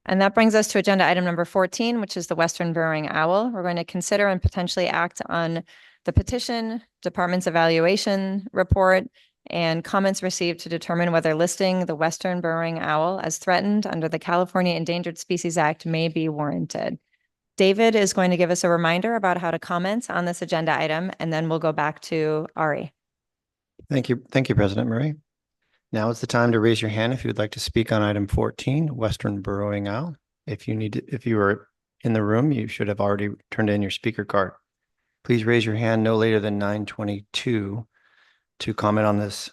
And that brings us to agenda item number 14, which is the Western Burrowing Owl. We're going to consider and potentially act on the petition, department's evaluation report, and comments received to determine whether listing the Western Burrowing Owl as threatened under the California Endangered Species Act may be warranted. David is going to give us a reminder about how to comment on this agenda item, and then we'll go back to Ari. Thank you, President Murray. Now is the time to raise your hand if you would like to speak on item 14, Western Burrowing Owl. If you are in the room, you should have already turned in your speaker card. Please raise your hand no later than 9:22 to comment on this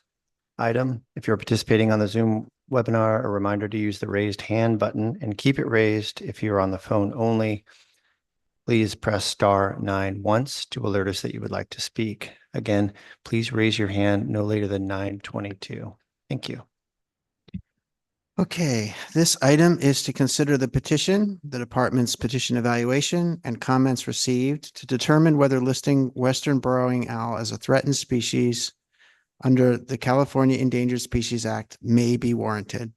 item. If you're participating on the Zoom webinar, a reminder to use the raised hand button and keep it raised. If you're on the phone only, please press *9 once to alert us that you would like to speak. Again, please raise your hand no later than 9:22. Thank you. Okay, this item is to consider the petition, the department's petition evaluation, and comments received to determine whether listing Western Burrowing Owl as a threatened species under the California Endangered Species Act may be warranted.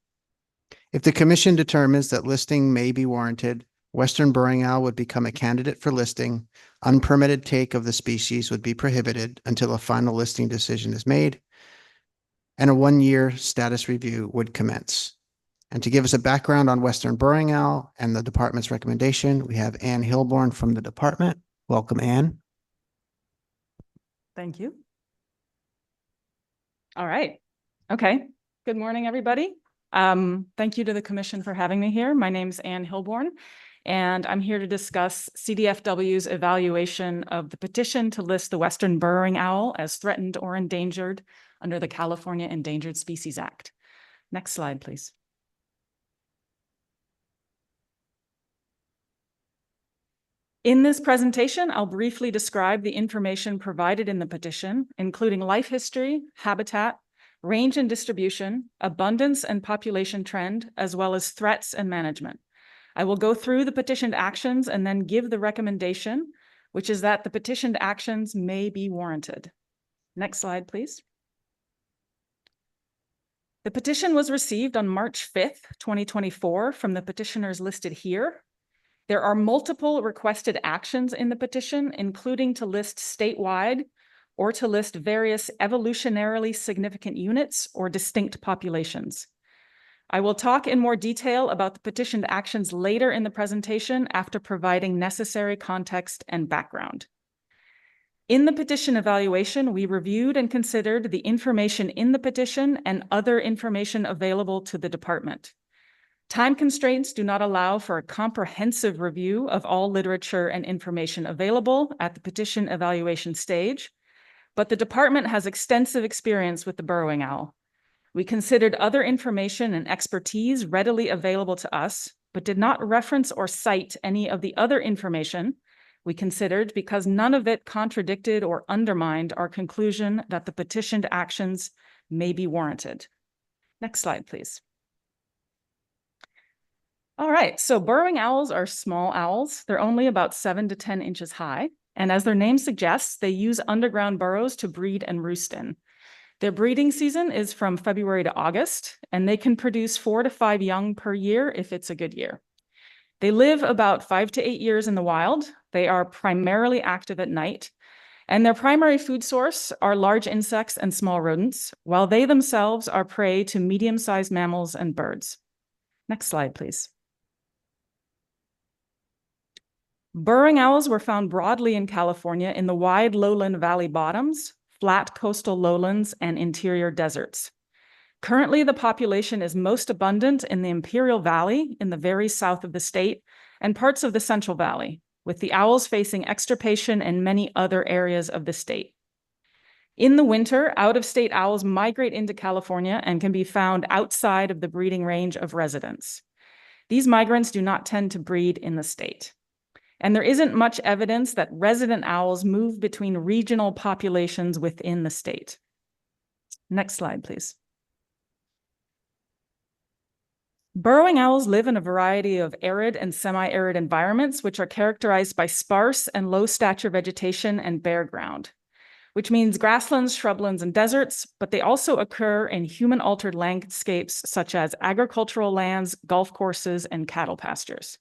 If the commission determines that listing may be warranted, Western Burrowing Owl would become a candidate for listing. Unpermitted take of the species would be prohibited until a final listing decision is made, and a 1-year status review would commence. And to give us a background on Western Burrowing Owl and the department's recommendation, we have Ann Hilborn from the department. Welcome, Ann. Thank you. All right. Okay. Good morning, everybody. Thank you to the commission for having me here. My name's Ann Hilborn, and I'm here to discuss CDFW's evaluation of the petition to list the Western Burrowing Owl as threatened or endangered under the California Endangered Species Act. Next slide, please. In this presentation, I'll briefly describe the information provided in the petition, including life history, habitat, range and distribution, abundance and population trend, as well as threats and management. I will go through the petitioned actions and then give the recommendation, which is that the petitioned actions may be warranted. Next slide, please. The petition was received on March 5th, 2024 from the petitioners listed here. There are multiple requested actions in the petition, including to list statewide or to list various evolutionarily significant units or distinct populations. I will talk in more detail about the petitioned actions later in the presentation after providing necessary context and background. In the petition evaluation, we reviewed and considered the information in the petition and other information available to the department. Time constraints do not allow for a comprehensive review of all literature and information available at the petition evaluation stage, but the department has extensive experience with the burrowing owl. We considered other information and expertise readily available to us, but did not reference or cite any of the other information we considered because none of it contradicted or undermined our conclusion that the petitioned actions may be warranted. Next slide, please. All right, so burrowing owls are small owls. They're only about 7 to 10 inches high. And as their name suggests, they use underground burrows to breed and roost in. Their breeding season is from February to August, and they can produce 4 to 5 young per year if it's a good year. They live about 5 to 8 years in the wild. They are primarily active at night, and their primary food source are large insects and small rodents, while they themselves are prey to medium-sized mammals and birds. Next slide, please. Burrowing owls were found broadly in California in the wide lowland valley bottoms, flat coastal lowlands, and interior deserts. Currently, the population is most abundant in the Imperial Valley in the very south of the state and parts of the Central Valley, with the owls facing extirpation in many other areas of the state. In the winter, out-of-state owls migrate into California and can be found outside of the breeding range of residents. These migrants do not tend to breed in the state. And there isn't much evidence that resident owls move between regional populations within the state. Next slide, please. Burrowing owls live in a variety of arid and semi-arid environments, which are characterized by sparse and low-stature vegetation and bare ground. which means grasslands, shrublands, and deserts, but they also occur in human-altered landscapes such as agricultural lands, golf courses, and cattle pastures.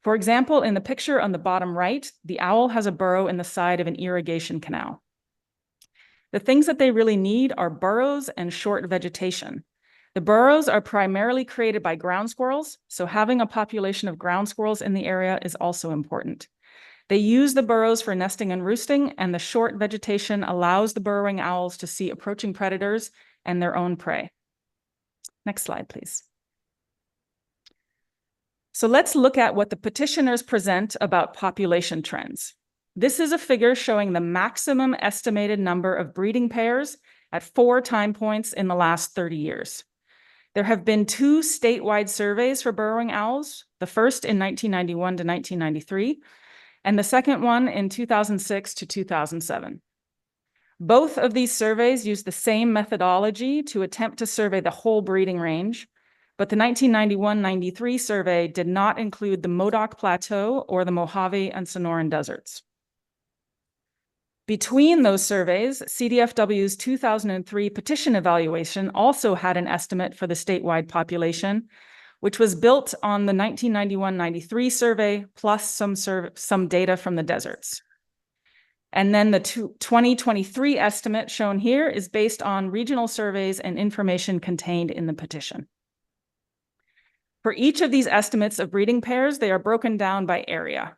For example, in the picture on the bottom right, the owl has a burrow in the side of an irrigation canal. The things that they really need are burrows and short vegetation. The burrows are primarily created by ground squirrels, so having a population of ground squirrels in the area is also important. They use the burrows for nesting and roosting, and the short vegetation allows the burrowing owls to see approaching predators and their own prey. Next slide, please. So let's look at what the petitioners present about population trends. This is a figure showing the maximum estimated number of breeding pairs at 4 time points in the last 30 years. There have been 2 statewide surveys for burrowing owls, the first in 1991 to 1993, and the second one in 2006 to 2007. Both of these surveys use the same methodology to attempt to survey the whole breeding range, but the 1991-93 survey did not include the Modoc Plateau or the Mojave and Sonoran deserts. Between those surveys, CDFW's 2003 petition evaluation also had an estimate for the statewide population, which was built on the 1991-93 survey plus some data from the deserts. And then the 2023 estimate shown here is based on regional surveys and information contained in the petition. For each of these estimates of breeding pairs, they are broken down by area.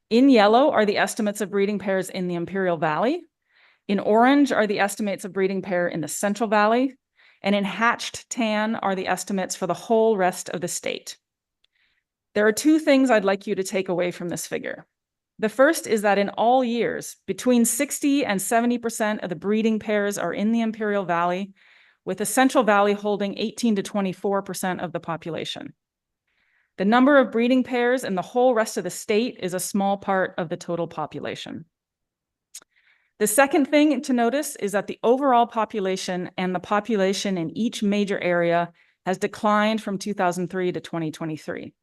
In yellow are the estimates of breeding pairs in the Imperial Valley. In orange are the estimates of breeding pair in the Central Valley. And in hatched tan are the estimates for the whole rest of the state. There are 2 things I'd like you to take away from this figure. The first is that in all years, between 60 and 70% of the breeding pairs are in the Imperial Valley, with the Central Valley holding 18 to 24% of the population. The number of breeding pairs in the whole rest of the state is a small part of the total population. The second thing to notice is that the overall population and the population in each major area has declined from 2003 to 2023.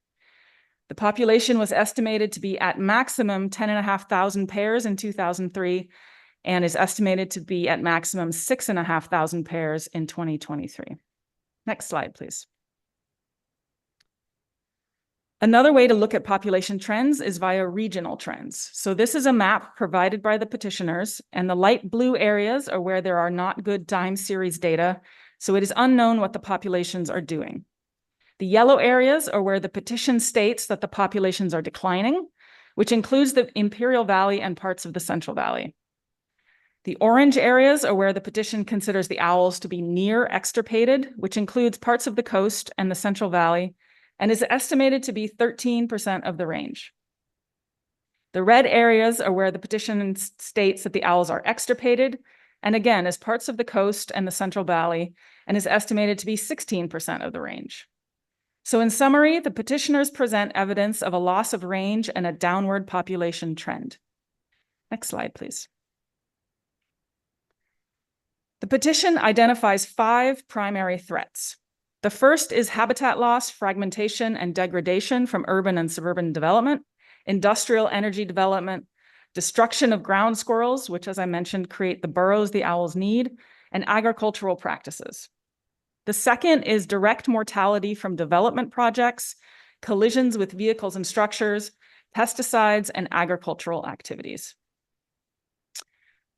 The population was estimated to be at maximum 10,500 pairs in 2003 and is estimated to be at maximum 6,500 pairs in 2023. Next slide, please. Another way to look at population trends is via regional trends. So this is a map provided by the petitioners, and the light blue areas are where there are not good time series data, so it is unknown what the populations are doing. The yellow areas are where the petition states that the populations are declining, which includes the Imperial Valley and parts of the Central Valley. The orange areas are where the petition considers the owls to be near extirpated, which includes parts of the coast and the Central Valley, and is estimated to be 13% of the range. The red areas are where the petition states that the owls are extirpated, and again, is parts of the coast and the Central Valley, and is estimated to be 16% of the range. So in summary, the petitioners present evidence of a loss of range and a downward population trend. Next slide, please. The petition identifies 5 primary threats. The first is habitat loss, fragmentation, and degradation from urban and suburban development, industrial energy development, destruction of ground squirrels, which, as I mentioned, create the burrows the owls need, and agricultural practices. The second is direct mortality from development projects, collisions with vehicles and structures, pesticides, and agricultural activities.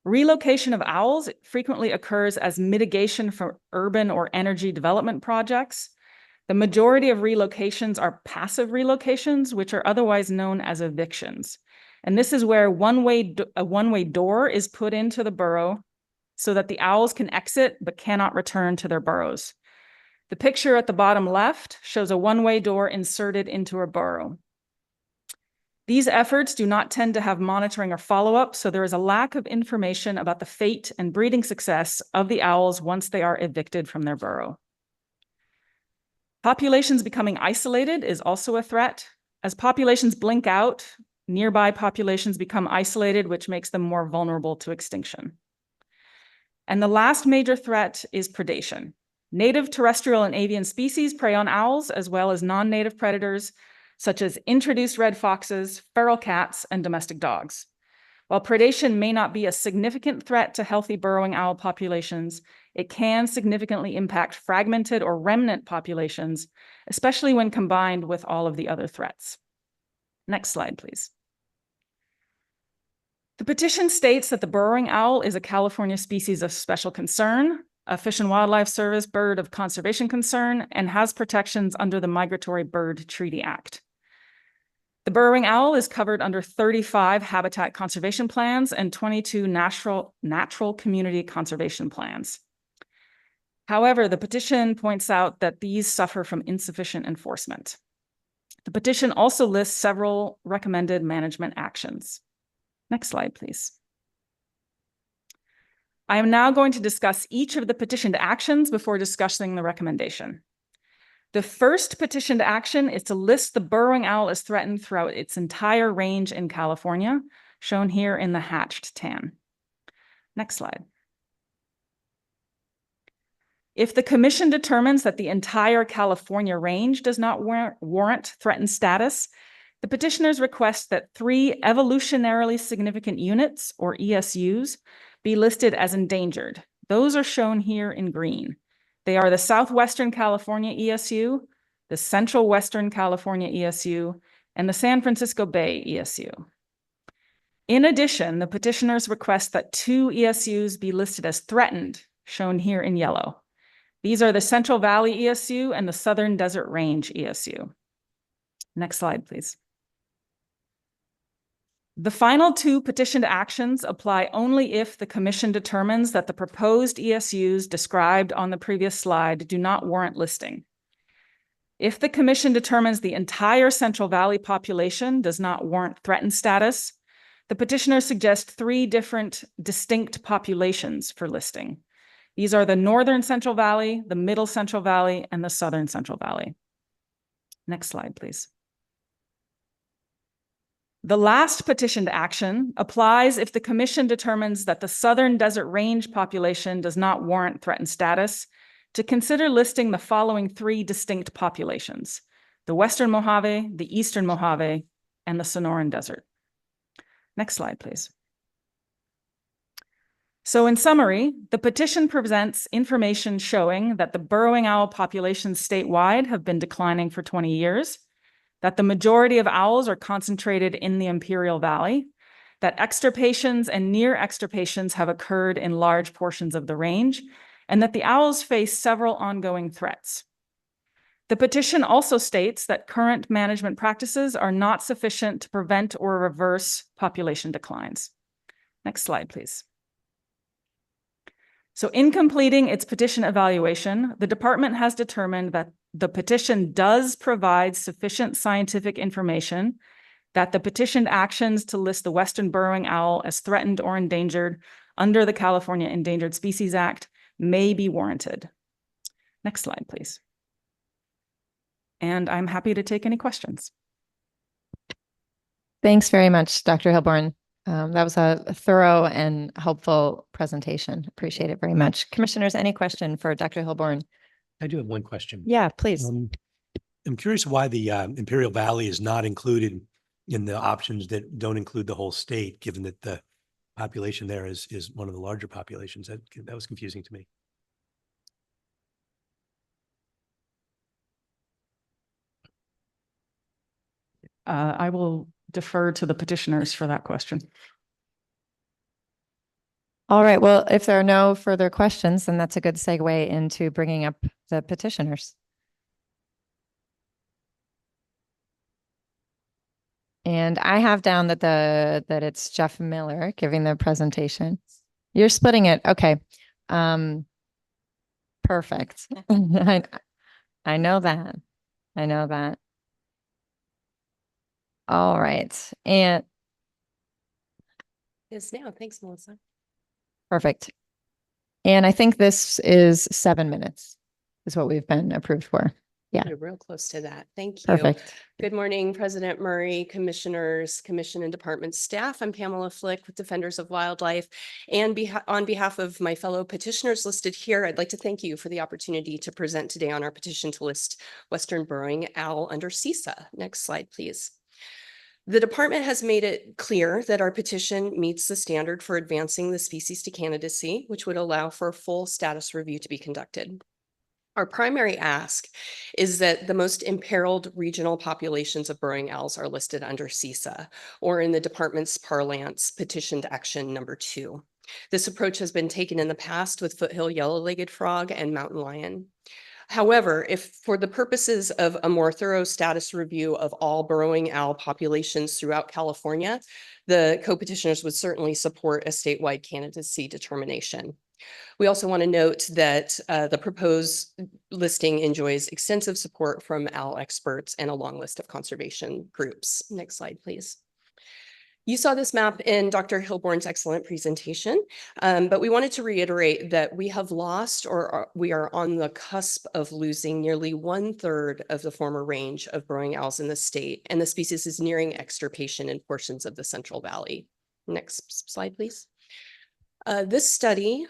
Relocation of owls frequently occurs as mitigation for urban or energy development projects. The majority of relocations are passive relocations, which are otherwise known as evictions. And this is where a one-way door is put into the burrow so that the owls can exit but cannot return to their burrows. The picture at the bottom left shows a one-way door inserted into a burrow. These efforts do not tend to have monitoring or follow-up, so there is a lack of information about the fate and breeding success of the owls once they are evicted from their burrow. Populations becoming isolated is also a threat. As populations blink out, nearby populations become isolated, which makes them more vulnerable to extinction. And the last major threat is predation. Native terrestrial and avian species prey on owls, as well as non-native predators, such as introduced red foxes, feral cats, and domestic dogs. While predation may not be a significant threat to healthy burrowing owl populations, it can significantly impact fragmented or remnant populations, especially when combined with all of the other threats. Next slide, please. The petition states that the burrowing owl is a California species of special concern, a Fish and Wildlife Service bird of conservation concern, and has protections under the Migratory Bird Treaty Act. The burrowing owl is covered under 35 habitat conservation plans and 22 natural community conservation plans. However, the petition points out that these suffer from insufficient enforcement. The petition also lists several recommended management actions. Next slide, please. I am now going to discuss each of the petitioned actions before discussing the recommendation. The first petitioned action is to list the burrowing owl as threatened throughout its entire range in California, shown here in the hatched tan. Next slide. If the commission determines that the entire California range does not warrant threatened status, the petitioners request that 3 evolutionarily significant units, or ESUs, be listed as endangered. Those are shown here in green. They are the Southwestern California ESU, the Central Western California ESU, and the San Francisco Bay ESU. In addition, the petitioners request that 2 ESUs be listed as threatened, shown here in yellow. These are the Central Valley ESU and the Southern Desert Range ESU. Next slide, please. The final 2 petitioned actions apply only if the commission determines that the proposed ESUs described on the previous slide do not warrant listing. If the commission determines the entire Central Valley population does not warrant threatened status, the petitioners suggest 3 different distinct populations for listing. These are the Northern Central Valley, the Middle Central Valley, and the Southern Central Valley. Next slide, please. The last petitioned action applies if the commission determines that the Southern Desert Range population does not warrant threatened status, to consider listing the following 3 distinct populations: the Western Mojave, the Eastern Mojave, and the Sonoran Desert. Next slide, please. So in summary, the petition presents information showing that the burrowing owl populations statewide have been declining for 20 years, that the majority of owls are concentrated in the Imperial Valley, that extirpations and near extirpations have occurred in large portions of the range, and that the owls face several ongoing threats. The petition also states that current management practices are not sufficient to prevent or reverse population declines. Next slide, please. So in completing its petition evaluation, the department has determined that the petition does provide sufficient scientific information, that the petitioned actions to list the Western burrowing owl as threatened or endangered under the California Endangered Species Act may be warranted. Next slide, please. And I'm happy to take any questions. Thanks very much, Dr. Hilborn. That was a thorough and helpful presentation. Appreciate it very much. Commissioners, any question for Dr. Hilborn? I do have one question. Yeah, please. I'm curious why the Imperial Valley is not included in the options that don't include the whole state, given that the population there is one of the larger populations. That was confusing to me. I will defer to the petitioners for that question. All right. Well, if there are no further questions, then that's a good segue into bringing up the petitioners. And I have down that it's Jeff Miller giving the presentation. You're splitting it. Okay. Perfect. I know that. I know that. All right. And Yes, now. Thanks, Melissa. perfect. And I think this is 7 minutes is what we've been approved for. Yeah. You're real close to that. Thank you. Perfect. Good morning, President Murray, commissioners, commission and department staff. I'm Pamela Flick with Defenders of Wildlife. And on behalf of my fellow petitioners listed here, I'd like to thank you for the opportunity to present today on our petition to list Western Burrowing Owl under CISA. Next slide, please. The department has made it clear that our petition meets the standard for advancing the species to candidacy, which would allow for a full status review to be conducted. Our primary ask is that the most imperiled regional populations of burrowing owls are listed under CISA, or in the department's parlance, petitioned action number 2. This approach has been taken in the past with foothill yellow-legged frog and mountain lion. However, if for the purposes of a more thorough status review of all burrowing owl populations throughout California, the co-petitioners would certainly support a statewide candidacy determination. We also want to note that the proposed listing enjoys extensive support from owl experts and a long list of conservation groups. Next slide, please. You saw this map in Dr. Hilborn's excellent presentation, but we wanted to reiterate that we have lost or we are on the cusp of losing nearly 1/3 of the former range of burrowing owls in the state, and the species is nearing extirpation in portions of the Central Valley. Next slide, please. This study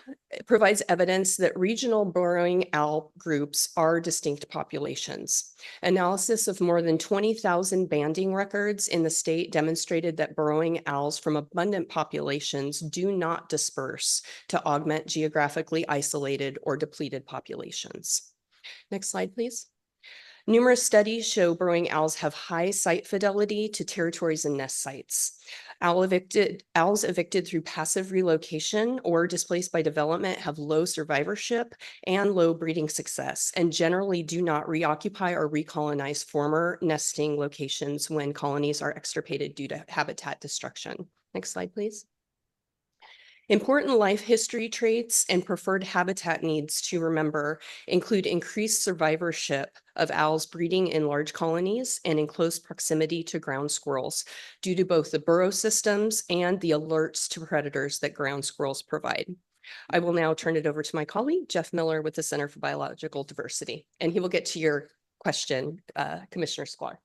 provides evidence that regional burrowing owl groups are distinct populations. Analysis of more than 20,000 banding records in the state demonstrated that burrowing owls from abundant populations do not disperse to augment geographically isolated or depleted populations. Next slide, please. Numerous studies show burrowing owls have high site fidelity to territories and nest sites. Owls evicted through passive relocation or displaced by development have low survivorship and low breeding success, and generally do not reoccupy or recolonize former nesting locations when colonies are extirpated due to habitat destruction. Next slide, please. Important life history traits and preferred habitat needs to remember include increased survivorship of owls breeding in large colonies and in close proximity to ground squirrels due to both the burrow systems and the alerts to predators that ground squirrels provide. I will now turn it over to my colleague, Jeff Miller with the Center for Biological Diversity, and he will get to your question, Commissioner Sklar.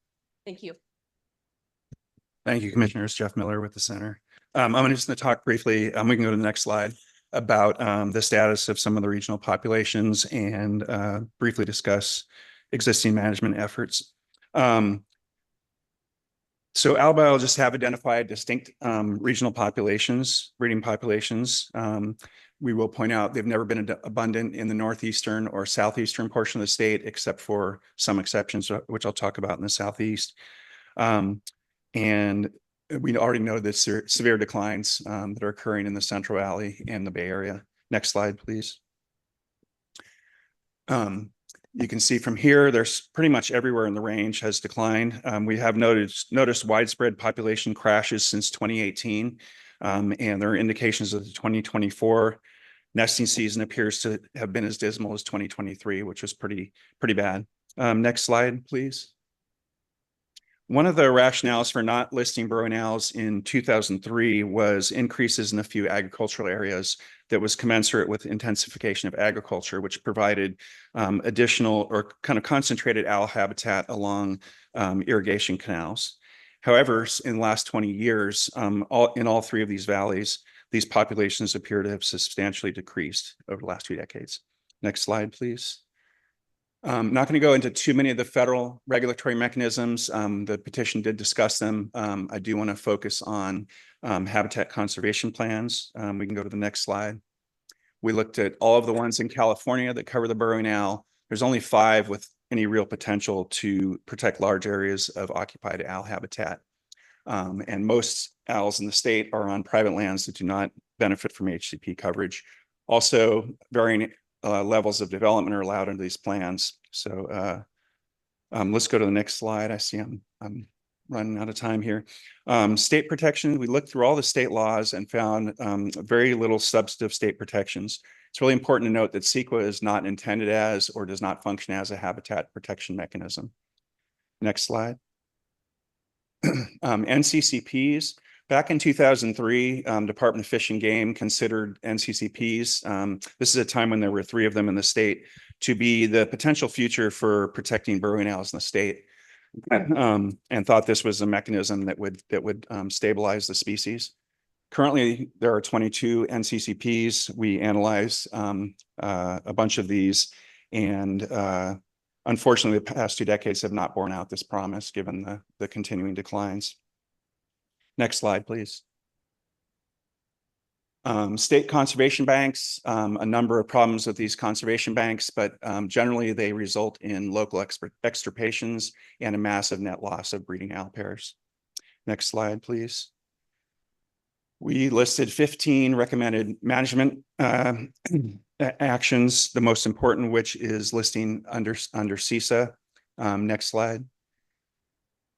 Thank you. Thank you, Commissioners. Jeff Miller with the Center. I'm just going to talk briefly, we can go to the next slide, about the status of some of the regional populations and briefly discuss existing management efforts. So owl biologists have identified distinct regional populations, breeding populations. We will point out they've never been abundant in the northeastern or southeastern portion of the state, except for some exceptions, which I'll talk about in the southeast. And we already know the severe declines that are occurring in the Central Valley and the Bay Area. Next slide, please. You can see from here, there's pretty much everywhere in the range has declined. We have noticed widespread population crashes since 2018, and there are indications that the 2024 nesting season appears to have been as dismal as 2023, which was pretty bad. Next slide, please. One of the rationales for not listing burrowing owls in 2003 was increases in a few agricultural areas that was commensurate with intensification of agriculture, which provided additional or kind of concentrated owl habitat along irrigation canals. However, in the last 20 years, in all three of these valleys, these populations appear to have substantially decreased over the last 2 decades. Next slide, please. I'm not going to go into too many of the federal regulatory mechanisms. The petition did discuss them. I do want to focus on habitat conservation plans. We can go to the next slide. We looked at all of the ones in California that cover the burrowing owl. There's only 5 with any real potential to protect large areas of occupied owl habitat. And most owls in the state are on private lands that do not benefit from HCP coverage. Also, varying levels of development are allowed under these plans. So let's go to the next slide. I see I'm running out of time here. State protection, we looked through all the state laws and found very little substantive state protections. It's really important to note that CEQA is not intended as or does not function as a habitat protection mechanism. Next slide. NCCPs. Back in 2003, Department of Fish and Game considered NCCPs. This is a time when there were 3 of them in the state to be the potential future for protecting burrowing owls in the state, and thought this was a mechanism that would stabilize the species. Currently, there are 22 NCCPs. We analyzed a bunch of these, and unfortunately, the past 2 decades have not borne out this promise given the continuing declines. Next slide, please. State conservation banks, a number of problems with these conservation banks, but generally they result in local extirpations and a massive net loss of breeding owl pairs. Next slide, please. We listed 15 recommended management actions, the most important which is listing under CISA. Next slide.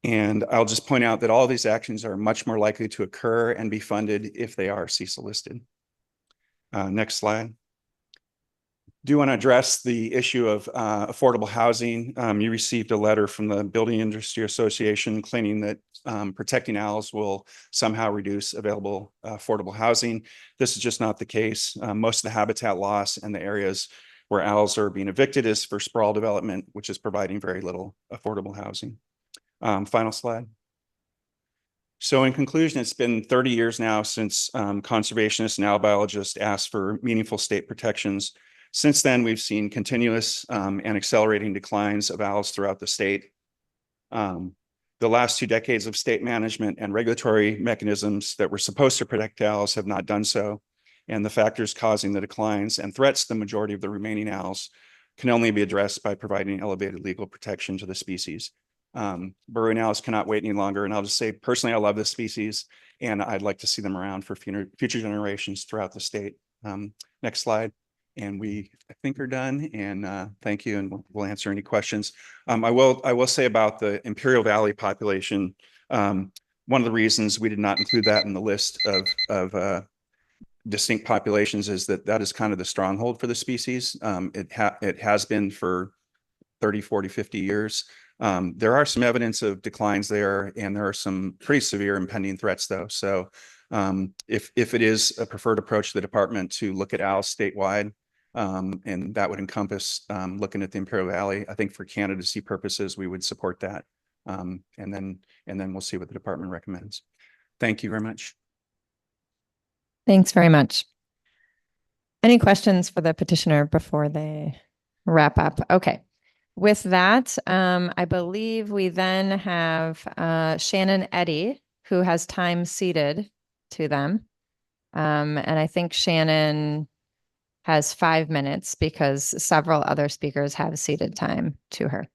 And I'll just point out that all of these actions are much more likely to occur and be funded if they are CISA listed. Next slide. Do want to address the issue of affordable housing. You received a letter from the Building Industry Association claiming that protecting owls will somehow reduce available affordable housing. This is just not the case. Most of the habitat loss and the areas where owls are being evicted is for sprawl development, which is providing very little affordable housing. Final slide. So in conclusion, it's been 30 years now since conservationists and owl biologists asked for meaningful state protections. Since then, we've seen continuous and accelerating declines of owls throughout the state. The last 2 decades of state management and regulatory mechanisms that were supposed to protect owls have not done so. And the factors causing the declines and threats to the majority of the remaining owls can only be addressed by providing elevated legal protection to the species. Burrowing owls cannot wait any longer. And I'll just say, personally, I love this species and I'd like to see them around for future generations throughout the state. Next slide. And we, I think, are done. And thank you. And we'll answer any questions. I will say about the Imperial Valley population. One of the reasons we did not include that in the list of distinct populations is that is kind of the stronghold for the species. It has been for 30, 40, 50 years. There are some evidence of declines there, and there are some pretty severe impending threats, though. So if it is a preferred approach to the department to look at owls statewide, and that would encompass looking at the Imperial Valley, I think for candidacy purposes, we would support that. And then we'll see what the department recommends. Thank you very much. Thanks very much. Any questions for the petitioner before they wrap up? Okay. With that, I believe we then have Shannon Eddy, who has time ceded to them. And I think Shannon has 5 minutes because several other speakers have ceded time to her.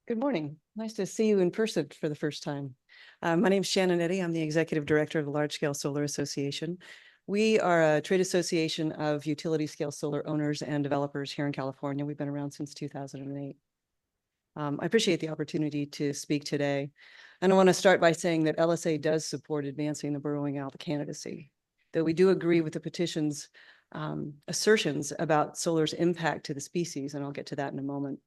Good morning. Nice to see you in person for the first time. My name is Shannon Eddy. I'm the Executive Director of the Large Scale Solar Association. We are a trade association of utility scale solar owners and developers here in California. We've been around since 2008. I appreciate the opportunity to speak today. And I want to start by saying that LSA does support advancing the burrowing owl candidacy, though we do agree with the petition's assertions about solar's impact to the species, and I'll get to that in a moment.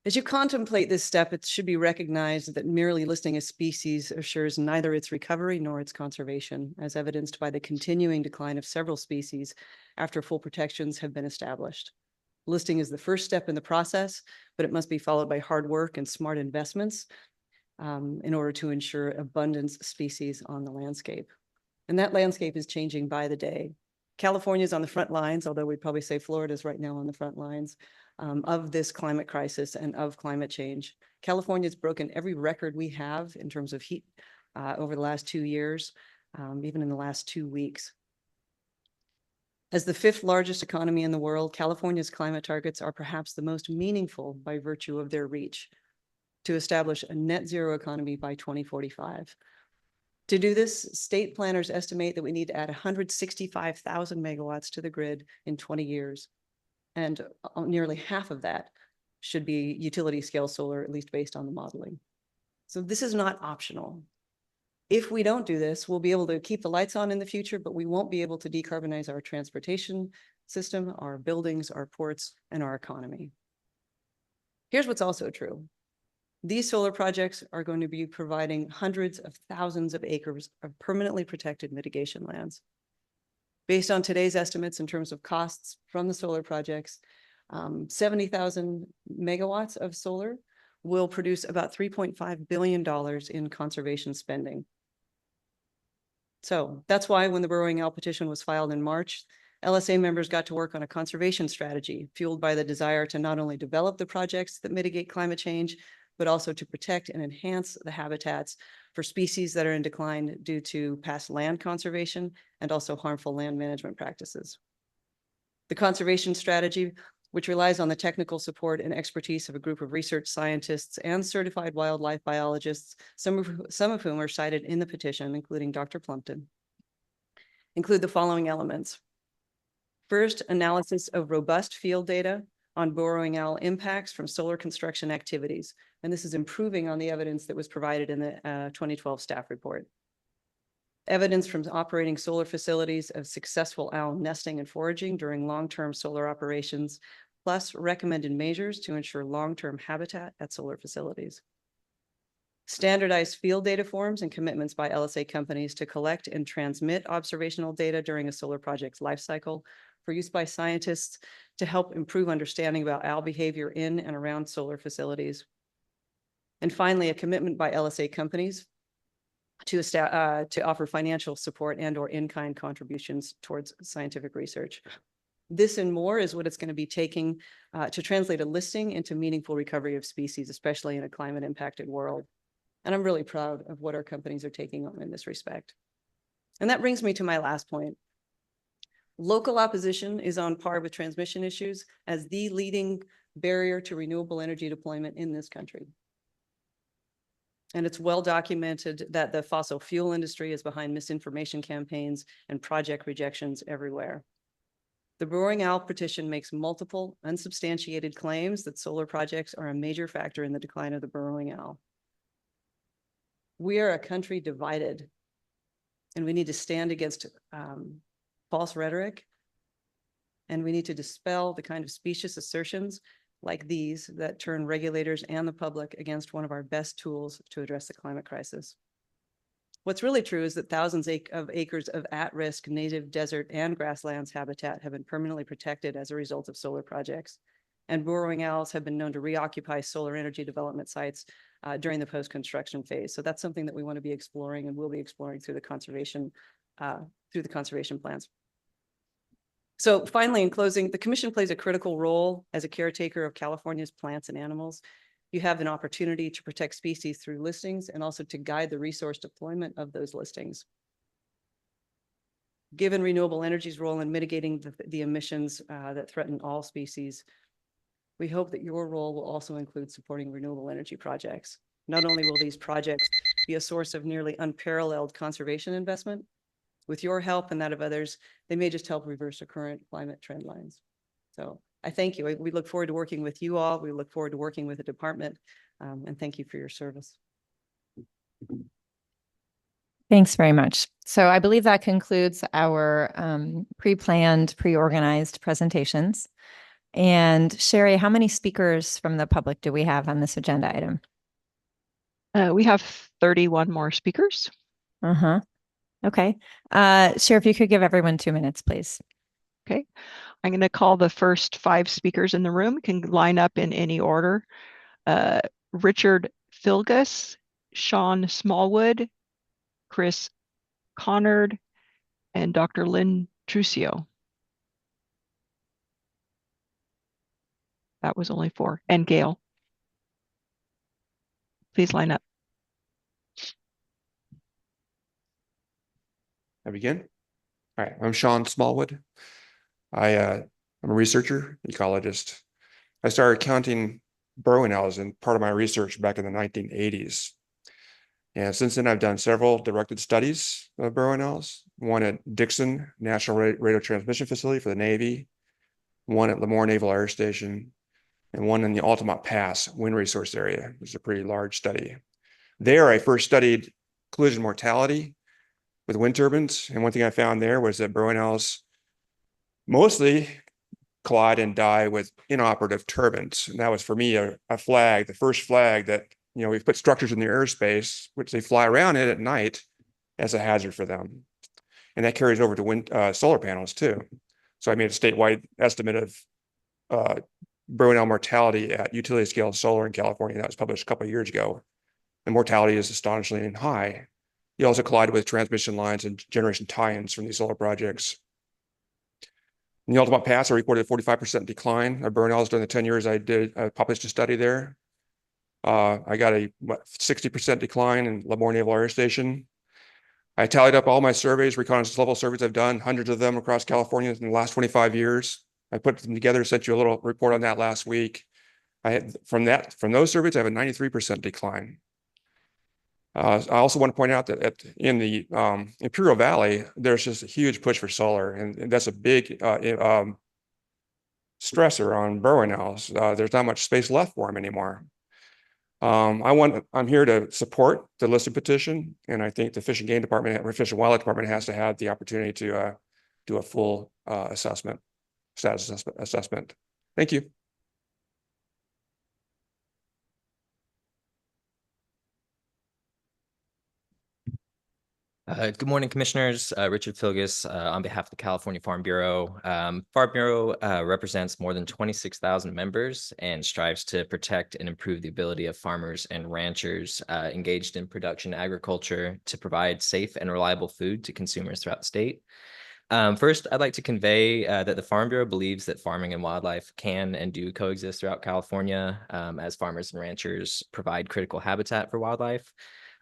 As you contemplate this step, it should be recognized that merely listing a species assures neither its recovery nor its conservation, as evidenced by the continuing decline of several species after full protections have been established. Listing is the first step in the process, but it must be followed by hard work and smart investments in order to ensure abundant species on the landscape. And that landscape is changing by the day. California is on the front lines, although we'd probably say Florida is right now on the front lines of this climate crisis and of climate change. California has broken every record we have in terms of heat over the last 2 years, even in the last 2 weeks. As the 5th largest economy in the world, California's climate targets are perhaps the most meaningful by virtue of their reach to establish a net zero economy by 2045. To do this, state planners estimate that we need to add 165,000 megawatts to the grid in 20 years. And nearly half of that should be utility scale solar, at least based on the modeling. So this is not optional. If we don't do this, we'll be able to keep the lights on in the future, but we won't be able to decarbonize our transportation system, our buildings, our ports, and our economy. Here's what's also true. These solar projects are going to be providing hundreds of thousands of acres of permanently protected mitigation lands. Based on today's estimates in terms of costs from the solar projects, 70,000 megawatts of solar will produce about $3.5 billion in conservation spending. So that's why when the burrowing owl petition was filed in March, LSA members got to work on a conservation strategy fueled by the desire to not only develop the projects that mitigate climate change, but also to protect and enhance the habitats for species that are in decline due to past land conservation and also harmful land management practices. The conservation strategy, which relies on the technical support and expertise of a group of research scientists and certified wildlife biologists, some of whom are cited in the petition, including Dr. Plumpton, include the following elements. First, analysis of robust field data on burrowing owl impacts from solar construction activities. And this is improving on the evidence that was provided in the 2012 staff report. Evidence from operating solar facilities of successful owl nesting and foraging during long-term solar operations, plus recommended measures to ensure long-term habitat at solar facilities. Standardized field data forms and commitments by LSA companies to collect and transmit observational data during a solar project's life cycle for use by scientists to help improve understanding about owl behavior in and around solar facilities. And finally, a commitment by LSA companies to offer financial support and or in-kind contributions towards scientific research. This and more is what it's going to be taking to translate a listing into meaningful recovery of species, especially in a climate impacted world. And I'm really proud of what our companies are taking on in this respect. And that brings me to my last point. Local opposition is on par with transmission issues as the leading barrier to renewable energy deployment in this country. And it's well documented that the fossil fuel industry is behind misinformation campaigns and project rejections everywhere. The Burrowing Owl petition makes multiple unsubstantiated claims that solar projects are a major factor in the decline of the burrowing owl. We are a country divided, and we need to stand against false rhetoric, and we need to dispel the kind of specious assertions like these that turn regulators and the public against one of our best tools to address the climate crisis. What's really true is that thousands of acres of at-risk native desert and grasslands habitat have been permanently protected as a result of solar projects. And burrowing owls have been known to reoccupy solar energy development sites during the post-construction phase. So that's something that we want to be exploring and will be exploring through the conservation plans. So finally, in closing, the Commission plays a critical role as a caretaker of California's plants and animals. You have an opportunity to protect species through listings and also to guide the resource deployment of those listings. Given renewable energy's role in mitigating the emissions that threaten all species, we hope that your role will also include supporting renewable energy projects. Not only will these projects be a source of nearly unparalleled conservation investment, with your help and that of others, they may just help reverse the current climate trend lines. So I thank you. We look forward to working with you all. We look forward to working with the department, and thank you for your service. Thanks very much. So I believe that concludes our pre-planned, pre-organized presentations. And Sherry, how many speakers from the public do we have on this agenda item? We have 31 more speakers. Uh-huh. Okay. Sheriff, you could give everyone 2 minutes, please. Okay. I'm going to call the first 5 speakers in the room. Can line up in any order. Richard Filgus, Sean Smallwood, Chris Connard, and Dr. Lynn Trucio. That was only 4. And Gail. Please line up. I begin? All right, I'm Sean Smallwood. I'm a researcher, ecologist. I started counting burrowing owls in part of my research back in the 1980s. And since then, I've done several directed studies of burrowing owls, one at Dixon National Radio Transmission Facility for the Navy, one at Lemoore Naval Air Station, and one in the Altamont Pass Wind Resource Area, which is a pretty large study. There, I first studied collision mortality with wind turbines. And one thing I found there was that burrowing owls mostly collide and die with inoperative turbines. And that was for me a flag, the first flag that, you know, we've put structures in the airspace, which they fly around in at night as a hazard for them. And that carries over to wind solar panels too. So I made a statewide estimate of burrowing owl mortality at utility scale solar in California. That was published a couple of years ago. The mortality is astonishingly high. You also collide with transmission lines and generation tie-ins from these solar projects. In the Altamont Pass, I recorded a 45% decline of burrowing owls during the 10 years I did a population study there. I got a 60% decline in Lemoore Naval Air Station. I tallied up all my surveys, reconnaissance level surveys I've done, hundreds of them across California in the last 25 years. I put them together, sent you a little report on that last week. I had from those surveys, I have a 93% decline. I also want to point out that in the Imperial Valley, there's just a huge push for solar, and that's a big stressor on burrowing owls. There's not much space left for them anymore. I'm here to support the listing petition, and I think the Fish and Game Department or Fish and Wildlife Department has to have the opportunity to do a full status assessment. Thank you. Good morning, Commissioners. Richard Filgus on behalf of the California Farm Bureau. Farm Bureau represents more than 26,000 members and strives to protect and improve the ability of farmers and ranchers engaged in production agriculture to provide safe and reliable food to consumers throughout the state. First, I'd like to convey that the Farm Bureau believes that farming and wildlife can and do coexist throughout California as farmers and ranchers provide critical habitat for wildlife.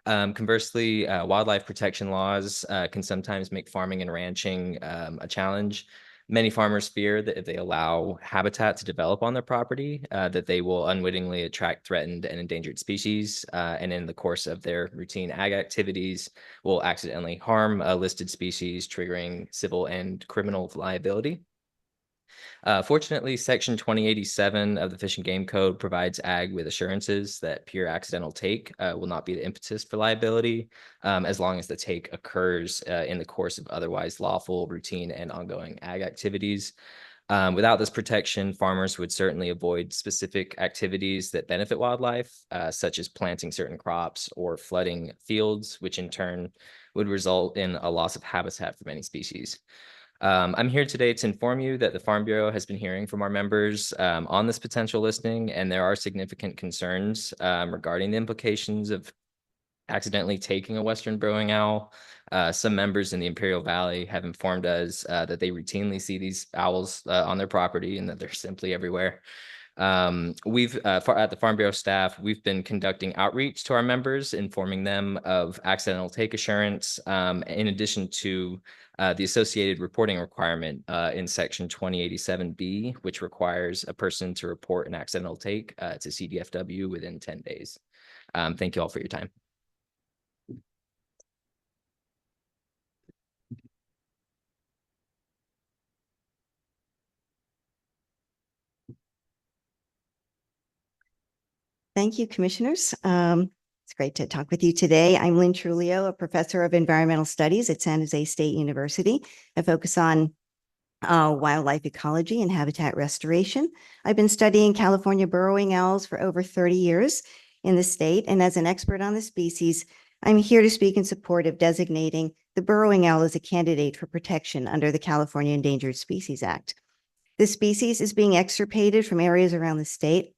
Conversely, wildlife protection laws can sometimes make farming and ranching a challenge. Many farmers fear that if they allow habitat to develop on their property, that they will unwittingly attract threatened and endangered species, and in the course of their routine ag activities will accidentally harm a listed species, triggering civil and criminal liability. Fortunately, Section 2087 of the Fish and Game Code provides ag with assurances that pure accidental take will not be the impetus for liability, as long as the take occurs in the course of otherwise lawful, routine, and ongoing ag activities. Without this protection, farmers would certainly avoid specific activities that benefit wildlife, such as planting certain crops or flooding fields, which in turn would result in a loss of habitat for many species. I'm here today to inform you that the Farm Bureau has been hearing from our members on this potential listing, and there are significant concerns regarding the implications of accidentally taking a Western burrowing owl. Some members in the Imperial Valley have informed us that they routinely see these owls on their property and that they're simply everywhere. We've at the Farm Bureau staff, we've been conducting outreach to our members, informing them of accidental take assurance, in addition to the associated reporting requirement in Section 2087B, which requires a person to report an accidental take to CDFW within 10 days. Thank you all for your time. Thank you, Commissioners. It's great to talk with you today. I'm Lynn Trulio, a professor of environmental studies at San Jose State University. I focus on wildlife ecology and habitat restoration. I've been studying California burrowing owls for over 30 years in the state, and as an expert on the species, I'm here to speak in support of designating the burrowing owl as a candidate for protection under the California Endangered Species Act. This species is being extirpated from areas around the state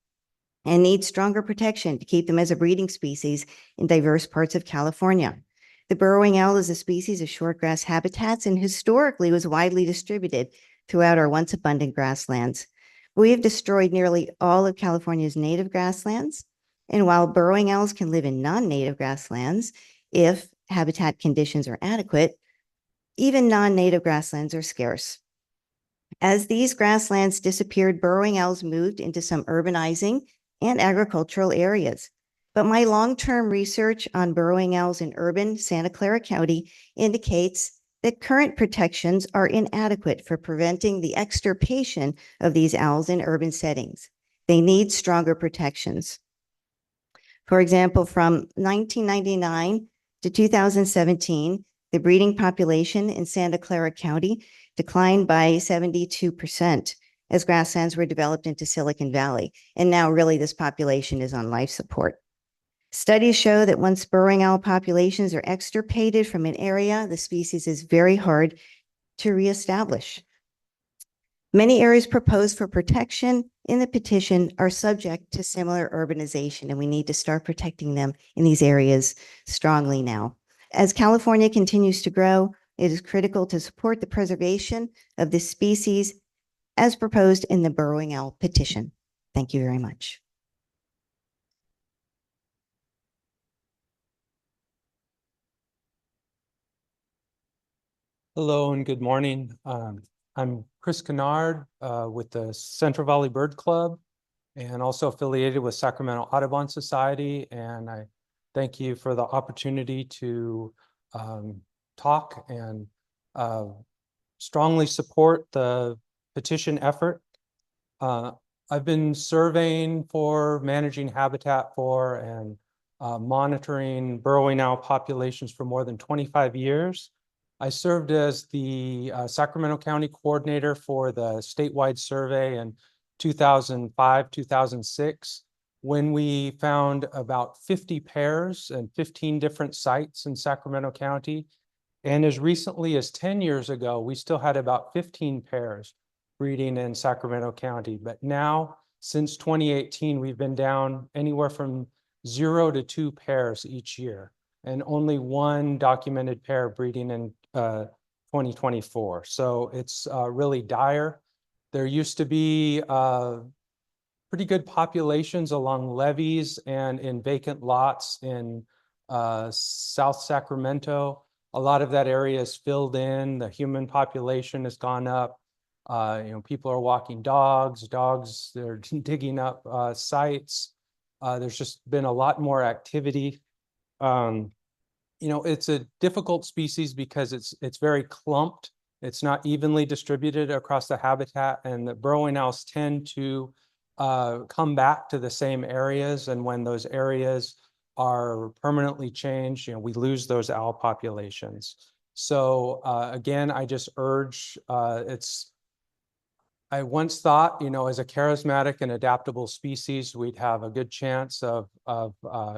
and needs stronger protection to keep them as a breeding species in diverse parts of California. The burrowing owl is a species of shortgrass habitats and historically was widely distributed throughout our once abundant grasslands. We have destroyed nearly all of California's native grasslands, and while burrowing owls can live in non-native grasslands if habitat conditions are adequate, even non-native grasslands are scarce. As these grasslands disappeared, burrowing owls moved into some urbanizing and agricultural areas. But my long-term research on burrowing owls in urban Santa Clara County indicates that current protections are inadequate for preventing the extirpation of these owls in urban settings. They need stronger protections. For example, from 1999 to 2017, the breeding population in Santa Clara County declined by 72%. As grasslands were developed into Silicon Valley. And now really this population is on life support. Studies show that once burrowing owl populations are extirpated from an area, the species is very hard to reestablish. Many areas proposed for protection in the petition are subject to similar urbanization, and we need to start protecting them in these areas strongly now. As California continues to grow, it is critical to support the preservation of this species as proposed in the Burrowing Owl petition. Thank you very much. Hello and good morning. I'm Chris Kennard with the Central Valley Bird Club and also affiliated with Sacramento Audubon Society. And I thank you for the opportunity to talk and strongly support the petition effort. I've been surveying for, managing habitat for, and monitoring burrowing owl populations for more than 25 years. I served as the Sacramento County coordinator for the statewide survey in 2005, 2006, when we found about 50 pairs and 15 different sites in Sacramento County. And as recently as 10 years ago, we still had about 15 pairs breeding in Sacramento County. But now, since 2018, we've been down anywhere from 0 to 2 pairs each year, and only 1 documented pair breeding in 2024. So it's really dire. There used to be pretty good populations along levees and in vacant lots in South Sacramento. A lot of that area is filled in. The human population has gone up. People are walking dogs. They're digging up sites. There's just been a lot more activity. It's a difficult species because it's very clumped. It's not evenly distributed across the habitat, and the burrowing owls tend to come back to the same areas. And when those areas are permanently changed, we lose those owl populations. So again, I just urge, I once thought, as a charismatic and adaptable species, we'd have a good chance of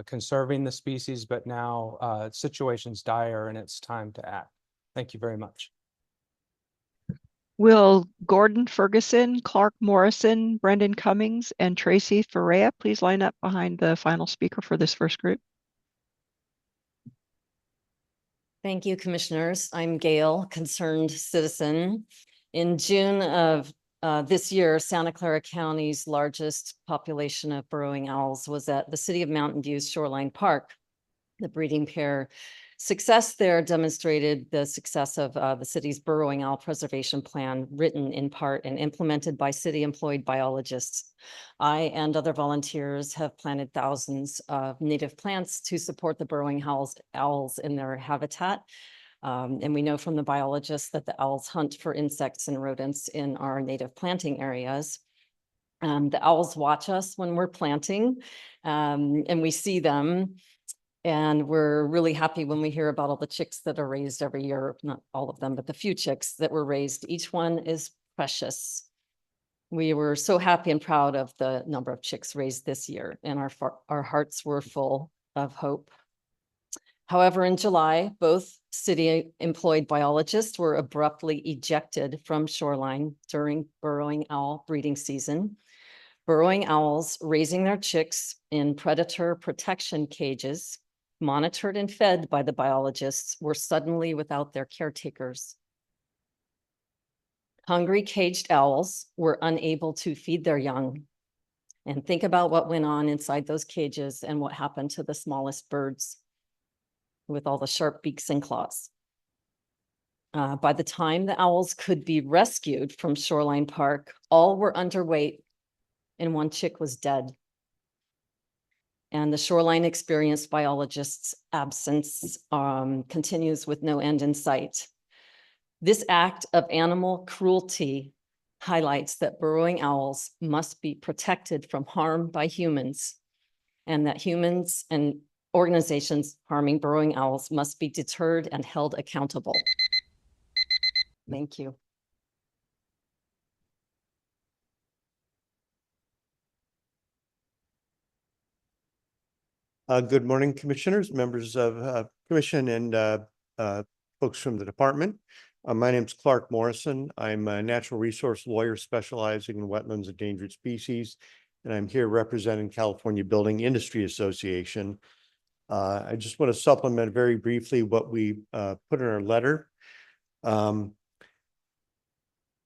conserving the species, but now situation's dire and it's time to act. Thank you very much. Will Gordon Ferguson, Clark Morrison, Brendan Cummings, and Tracy Ferreira please line up behind the final speaker for this first group? Thank you, commissioners. I'm Gail, concerned citizen. In June of this year, Santa Clara County's largest population of burrowing owls was at the City of Mountain View's Shoreline Park. The breeding pair success there demonstrated the success of the city's burrowing owl preservation plan, written in part and implemented by city employed biologists. I and other volunteers have planted thousands of native plants to support the burrowing owls in their habitat. And we know from the biologists that the owls hunt for insects and rodents in our native planting areas. The owls watch us when we're planting, and we see them. And we're really happy when we hear about all the chicks that are raised every year, not all of them, but the few chicks that were raised. Each one is precious. We were so happy and proud of the number of chicks raised this year, and our hearts were full of hope. However, in July, both city employed biologists were abruptly ejected from Shoreline during burrowing owl breeding season. Burrowing owls raising their chicks in predator protection cages, monitored and fed by the biologists, were suddenly without their caretakers. Hungry caged owls were unable to feed their young. And think about what went on inside those cages and what happened to the smallest birds with all the sharp beaks and claws. By the time the owls could be rescued from Shoreline Park, all were underweight and 1 chick was dead. And the Shoreline experienced biologists' absence continues with no end in sight. This act of animal cruelty highlights that burrowing owls must be protected from harm by humans, and that humans and organizations harming burrowing owls must be deterred and held accountable. Thank you. Good morning, commissioners, members of commission, and folks from the department. My name is Clark Morrison. I'm a natural resource lawyer specializing in wetlands and endangered species, and I'm here representing California Building Industry Association. I just want to supplement very briefly what we put in our letter.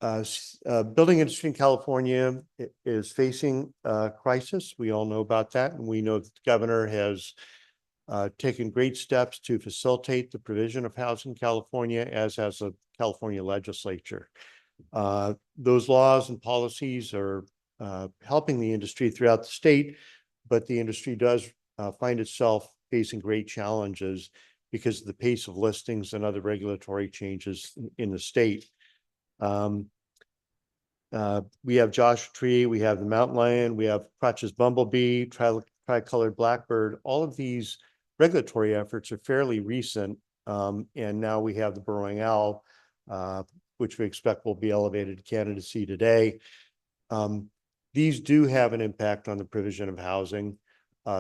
Building industry in California is facing a crisis. We all know about that, and we know that the governor has taken great steps to facilitate the provision of housing in California, as has the California legislature. Those laws and policies are helping the industry throughout the state, but the industry does find itself facing great challenges because of the pace of listings and other regulatory changes in the state. We have Joshua Tree, we have the mountain lion, we have Crotch's bumblebee, tricolored blackbird. All of these regulatory efforts are fairly recent, and now we have the burrowing owl, which we expect will be elevated to candidacy today. These do have an impact on the provision of housing.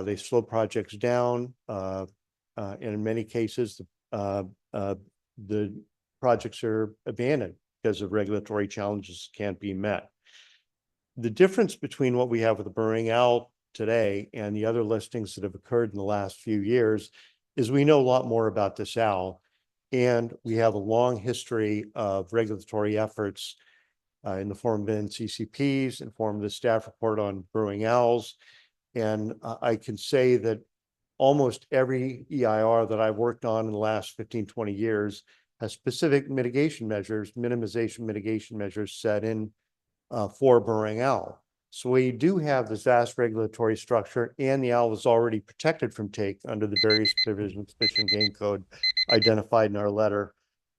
They slow projects down, and in many cases, the projects are abandoned because of regulatory challenges can't be met. The difference between what we have with the burrowing owl today and the other listings that have occurred in the last few years is we know a lot more about this owl, and we have a long history of regulatory efforts in the form of NCCPs, in the form of the staff report on burrowing owls. And I can say that almost every EIR that I've worked on in the last 15, 20 years has specific mitigation measures, minimization mitigation measures set in for burrowing owl. So we do have this vast regulatory structure, and the owl is already protected from take under the various provisions of Fish and Game Code identified in our letter.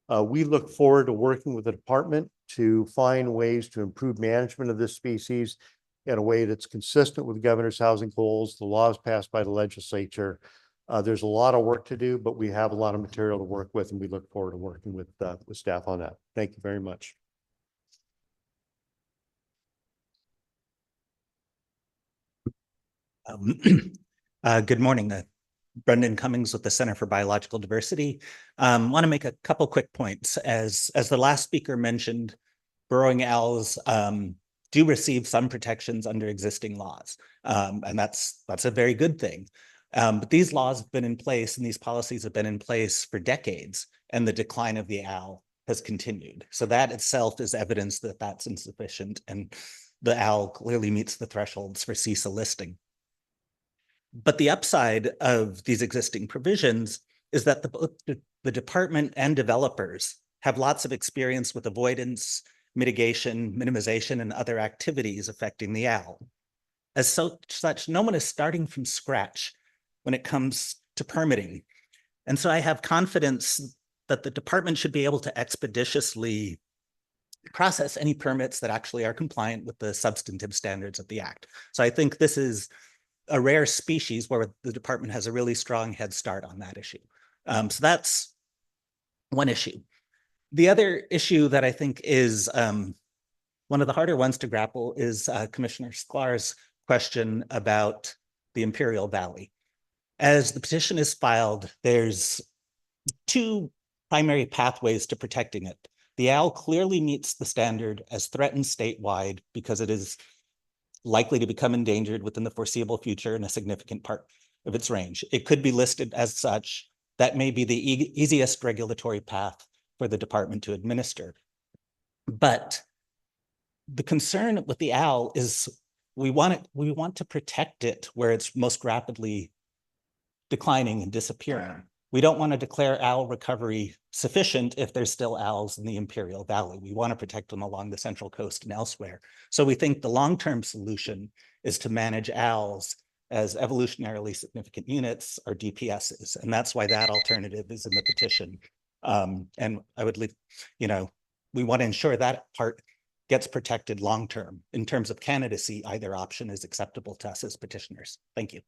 We look forward to working with the department to find ways to improve management of this species in a way that's consistent with the governor's housing goals, the laws passed by the legislature. There's a lot of work to do, but we have a lot of material to work with, and we look forward to working with staff on that. Thank you very much. Good morning. Brendan Cummings with the Center for Biological Diversity. Want to make a couple quick points. As the last speaker mentioned, burrowing owls do receive some protections under existing laws, and that's a very good thing. But these laws have been in place, and these policies have been in place for decades, and the decline of the owl has continued. So that itself is evidence that that's insufficient, and the owl clearly meets the thresholds for CISA listing. But the upside of these existing provisions is that the department and developers have lots of experience with avoidance, mitigation, minimization, and other activities affecting the owl. As such, no one is starting from scratch when it comes to permitting. And so I have confidence that the department should be able to expeditiously process any permits that actually are compliant with the substantive standards of the Act. So I think this is a rare species where the department has a really strong head start on that issue. So that's one issue. The other issue that I think is one of the harder ones to grapple is Commissioner Sklar's question about the Imperial Valley. As the petition is filed, there's two primary pathways to protecting it. The owl clearly meets the standard as threatened statewide because it is likely to become endangered within the foreseeable future in a significant part of its range. It could be listed as such. That may be the easiest regulatory path for the department to administer. But the concern with the owl is we want to protect it where it's most rapidly declining and disappearing. We don't want to declare owl recovery sufficient if there's still owls in the Imperial Valley. We want to protect them along the Central Coast and elsewhere. So we think the long-term solution is to manage owls as evolutionarily significant units or DPSs. And that's why that alternative is in the petition. And I would leave, we want to ensure that part gets protected long-term. In terms of candidacy, either option is acceptable to us as petitioners. Thank you.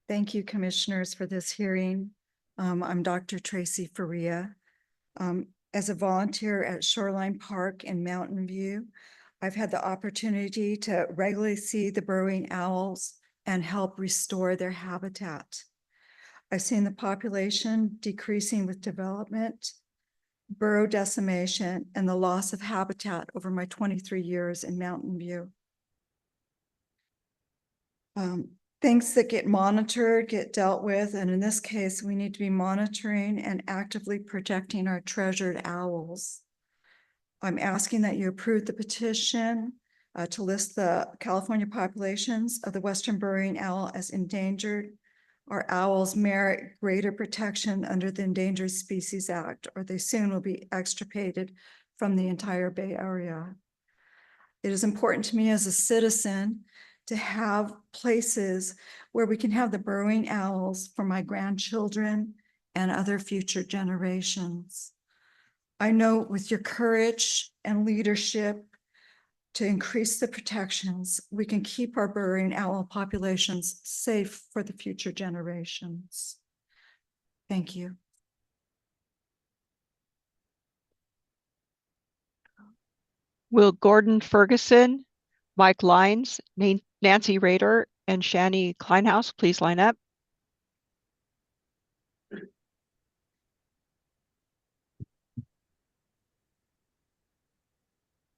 Thank you, commissioners, for this hearing. I'm Dr. Tracy Faria. As a volunteer at Shoreline Park in Mountain View, I've had the opportunity to regularly see the burrowing owls and help restore their habitat. I've seen the population decreasing with development, burrow decimation, and the loss of habitat over my 23 years in Mountain View. Things that get monitored, get dealt with, and in this case, we need to be monitoring and actively protecting our treasured owls. I'm asking that you approve the petition to list the California populations of the Western Burrowing Owl as endangered. Our owls merit greater protection under the Endangered Species Act, or they soon will be extirpated from the entire Bay Area. It is important to me as a citizen to have places where we can have the burrowing owls for my grandchildren and other future generations. I know with your courage and leadership to increase the protections, we can keep our burrowing owl populations safe for the future generations. Thank you. Will Gordon Ferguson, Mike Lyons, Nancy Rader, and Shani Kleinhaus please line up?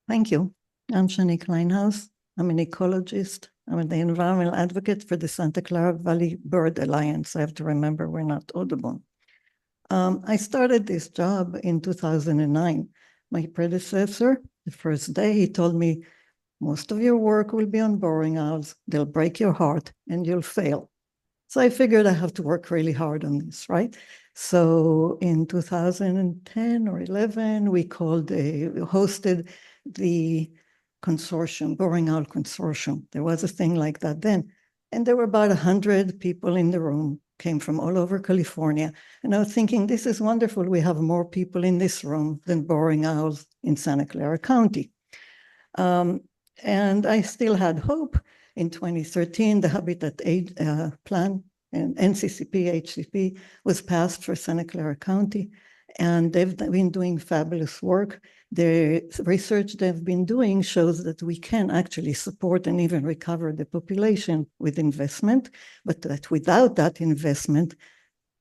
Thank you. I'm Shani Kleinhaus. I'm an ecologist. I'm the environmental advocate for the Santa Clara Valley Bird Alliance. I have to remember we're not Audubon. I started this job in 2009. My predecessor, the first day, he told me, most of your work will be on burrowing owls. They'll break your heart and you'll fail. So I figured I have to work really hard on this, right? So in 2010 or 11, we hosted the consortium, Burrowing Owl Consortium. There was a thing like that then. And there were about 100 people in the room, came from all over California. And I was thinking, this is wonderful. We have more people in this room than burrowing owls in Santa Clara County. And I still had hope. In 2013, the Habitat Aid Plan and NCCP, HCP was passed for Santa Clara County. And they've been doing fabulous work. The research they've been doing shows that we can actually support and even recover the population with investment, but that without that investment,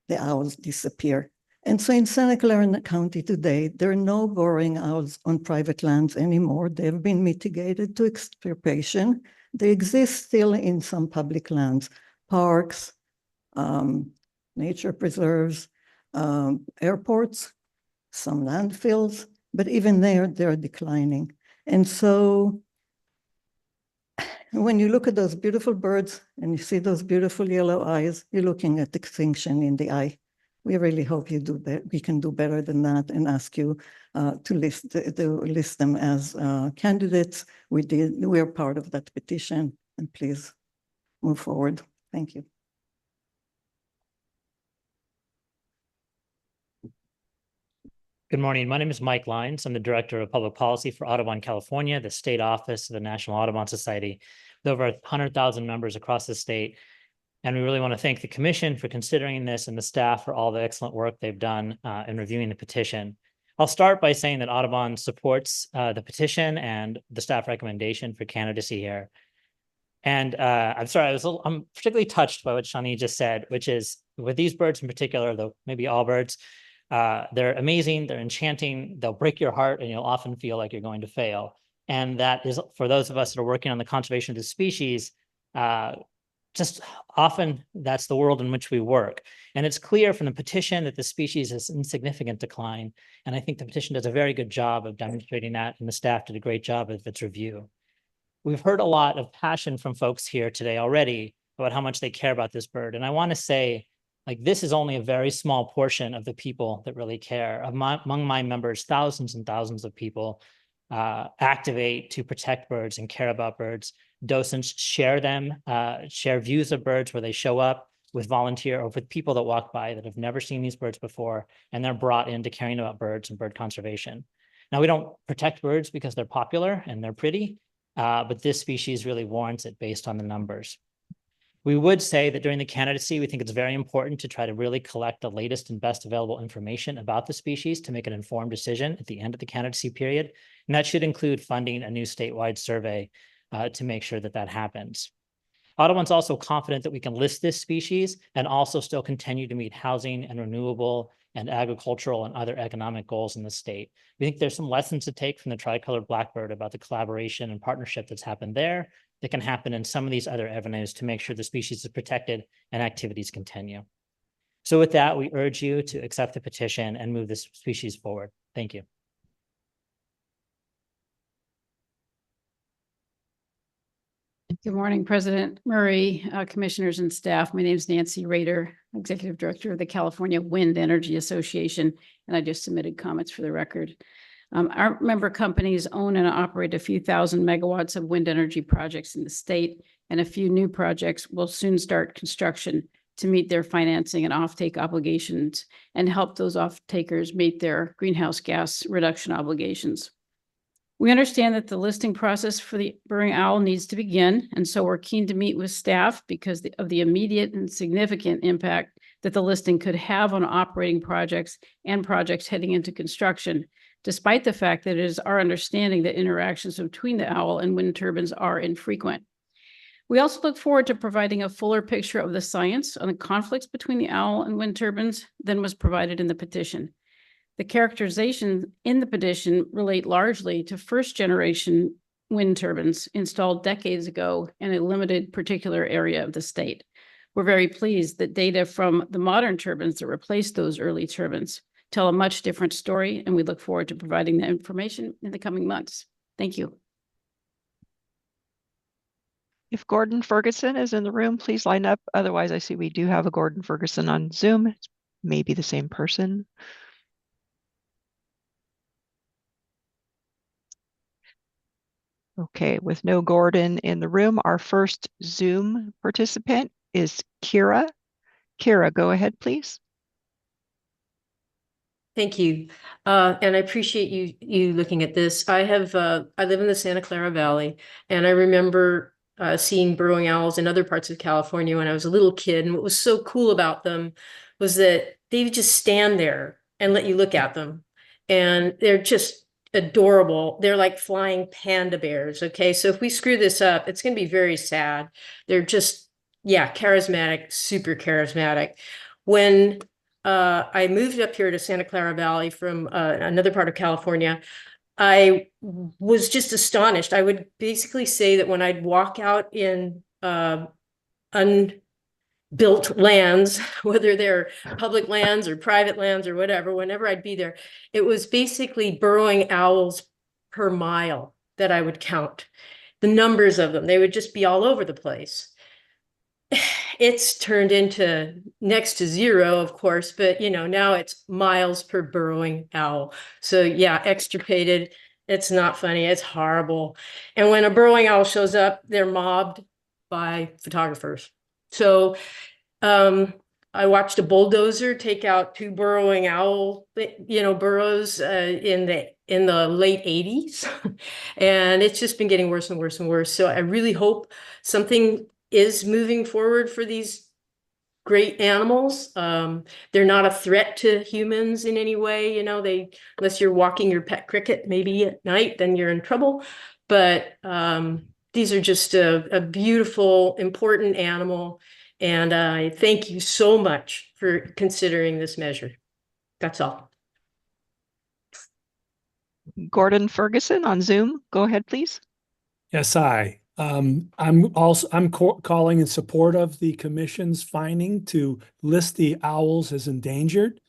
the owls disappear. And so in Santa Clara County today, there are no burrowing owls on private lands anymore. They've been mitigated to extirpation. They exist still in some public lands, parks, nature preserves, airports, some landfills, but even there, they're declining. And so when you look at those beautiful birds and you see those beautiful yellow eyes, you're looking at extinction in the eye. We really hope you do that. We can do better than that and ask you to list them as candidates. We did. We are part of that petition, and please move forward. Thank you. Good morning. My name is Mike Lyons. I'm the Director of Public Policy for Audubon, California, the state office of the National Audubon Society, with over 100,000 members across the state. And we really want to thank the commission for considering this and the staff for all the excellent work they've done in reviewing the petition. I'll start by saying that Audubon supports the petition and the staff recommendation for candidacy here. And I'm sorry, I'm particularly touched by what Shani just said, which is with these birds in particular, though maybe all birds, they're amazing, they're enchanting, they'll break your heart, and you'll often feel like you're going to fail. And that is, for those of us that are working on the conservation of the species, just often that's the world in which we work. And it's clear from the petition that the species is in significant decline. And I think the petition does a very good job of demonstrating that, and the staff did a great job of its review. We've heard a lot of passion from folks here today already about how much they care about this bird. And I want to say, like, this is only a very small portion of the people that really care. Among my members, thousands and thousands of people activate to protect birds and care about birds. Docents share them, share views of birds where they show up with volunteer or with people that walk by that have never seen these birds before, and they're brought into caring about birds and bird conservation. Now, we don't protect birds because they're popular and they're pretty, but this species really warrants it based on the numbers. We would say that during the candidacy, we think it's very important to try to really collect the latest and best available information about the species to make an informed decision at the end of the candidacy period. And that should include funding a new statewide survey to make sure that that happens. Audubon's also confident that we can list this species and also still continue to meet housing and renewable and agricultural and other economic goals in the state. We think there's some lessons to take from the tricolored blackbird about the collaboration and partnership that's happened there, that can happen in some of these other avenues to make sure the species is protected and activities continue. So with that, we urge you to accept the petition and move this species forward. Thank you. Good morning, President Murray, commissioners and staff. My name is Nancy Rader, Executive Director of the California Wind Energy Association, and I just submitted comments for the record. Our member companies own and operate a few thousand megawatts of wind energy projects in the state, and a few new projects will soon start construction to meet their financing and offtake obligations and help those off-takers meet their greenhouse gas reduction obligations. We understand that the listing process for the burrowing owl needs to begin, and so we're keen to meet with staff because of the immediate and significant impact that the listing could have on operating projects and projects heading into construction, despite the fact that it is our understanding that interactions between the owl and wind turbines are infrequent. We also look forward to providing a fuller picture of the science on the conflicts between the owl and wind turbines than was provided in the petition. The characterizations in the petition relate largely to first-generation wind turbines installed decades ago in a limited particular area of the state. We're very pleased that data from the modern turbines that replaced those early turbines tell a much different story, and we look forward to providing that information in the coming months. Thank you. If Gordon Ferguson is in the room, please line up. Otherwise, I see we do have a Gordon Ferguson on Zoom. It's maybe the same person. Okay, with no Gordon in the room, our first Zoom participant is Kira. Kira, go ahead, please. Thank you. And I appreciate you looking at this. I live in the Santa Clara Valley, and I remember seeing burrowing owls in other parts of California when I was a little kid. And what was so cool about them was that they would just stand there and let you look at them. And they're just adorable. They're like flying panda bears. Okay. So if we screw this up, it's going to be very sad. They're just, yeah, charismatic, super charismatic. When I moved up here to Santa Clara Valley from another part of California, I was just astonished. I would basically say that when I'd walk out in unbuilt lands, whether they're public lands or private lands or whatever, whenever I'd be there, it was basically burrowing owls per mile that I would count. The numbers of them, they would just be all over the place. It's turned into next to zero, of course, but now it's miles per burrowing owl. So yeah, extirpated. It's not funny. It's horrible. And when a burrowing owl shows up, they're mobbed by photographers. So I watched a bulldozer take out 2 burrowing owl, burrows in the late 80s. And it's just been getting worse and worse and worse. So I really hope something is moving forward for these great animals. They're not a threat to humans in any way, unless you're walking your pet cricket maybe at night, then you're in trouble. But these are just a beautiful, important animal. And I thank you so much for considering this measure. That's all. Gordon Ferguson on Zoom. Go ahead, please. Yes, I'm calling in support of the commission's finding to list the owls as endangered.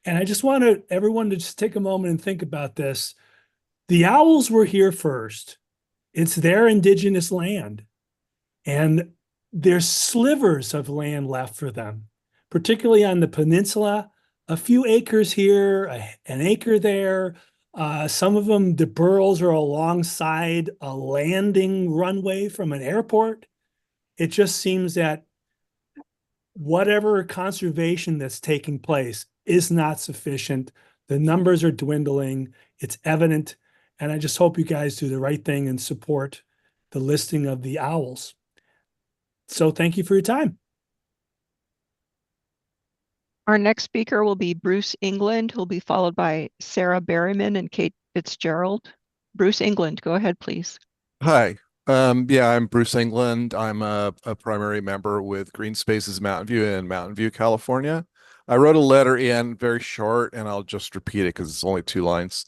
And I just want everyone to just take a moment and think about this. The owls were here first. It's their indigenous land. And there's slivers of land left for them, particularly on the peninsula, a few acres here, an acre there. Some of them, the burrows are alongside a landing runway from an airport. It just seems that whatever conservation that's taking place is not sufficient. The numbers are dwindling. It's evident. And I just hope you guys do the right thing and support the listing of the owls. So thank you for your time. Our next speaker will be Bruce England, who will be followed by Sarah Berryman and Kate Fitzgerald. Bruce England, go ahead, please. Hi. Yeah, I'm Bruce England. I'm a primary member with Green Spaces Mountain View in Mountain View, California. I wrote a letter in, very short, and I'll just repeat it because it's only 2 lines.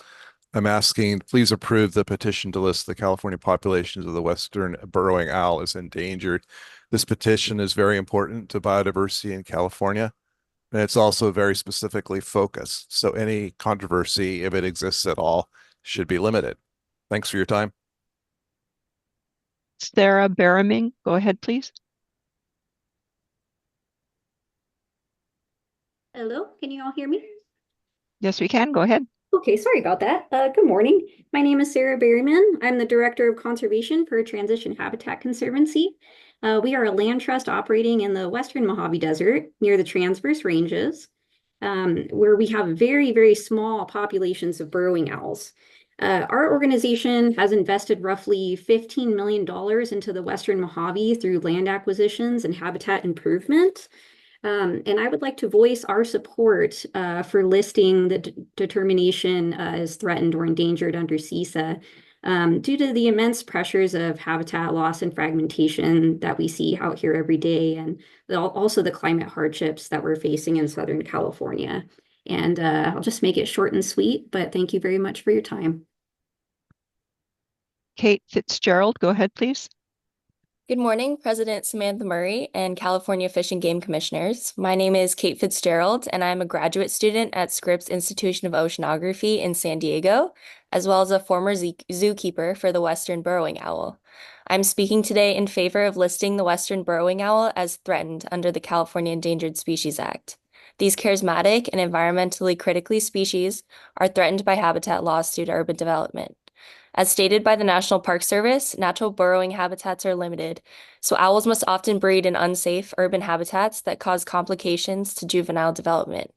I'm asking, please approve the petition to list the California populations of the Western Burrowing Owl as endangered. This petition is very important to biodiversity in California, and it's also very specifically focused. So any controversy, if it exists at all, should be limited. Thanks for your time. Sarah Berriming, go ahead, please. Hello, can you all hear me? Yes, we can. Go ahead. Okay, sorry about that. Good morning. My name is Sarah Berryman. I'm the Director of Conservation for Transition Habitat Conservancy. We are a land trust operating in the Western Mojave Desert near the Transverse Ranges, where we have very, very small populations of burrowing owls. Our organization has invested roughly $15 million into the Western Mojave through land acquisitions and habitat improvement. And I would like to voice our support for listing the determination as threatened or endangered under CISA due to the immense pressures of habitat loss and fragmentation that we see out here every day, and also the climate hardships that we're facing in Southern California. And I'll just make it short and sweet, but thank you very much for your time. Kate Fitzgerald, go ahead, please. Good morning, President Samantha Murray and California Fish and Game Commissioners. My name is Kate Fitzgerald, and I'm a graduate student at Scripps Institution of Oceanography in San Diego, as well as a former zookeeper for the Western Burrowing Owl. I'm speaking today in favor of listing the Western Burrowing Owl as threatened under the California Endangered Species Act. These charismatic and environmentally critically species are threatened by habitat loss due to urban development. As stated by the National Park Service, natural burrowing habitats are limited, so owls must often breed in unsafe urban habitats that cause complications to juvenile development.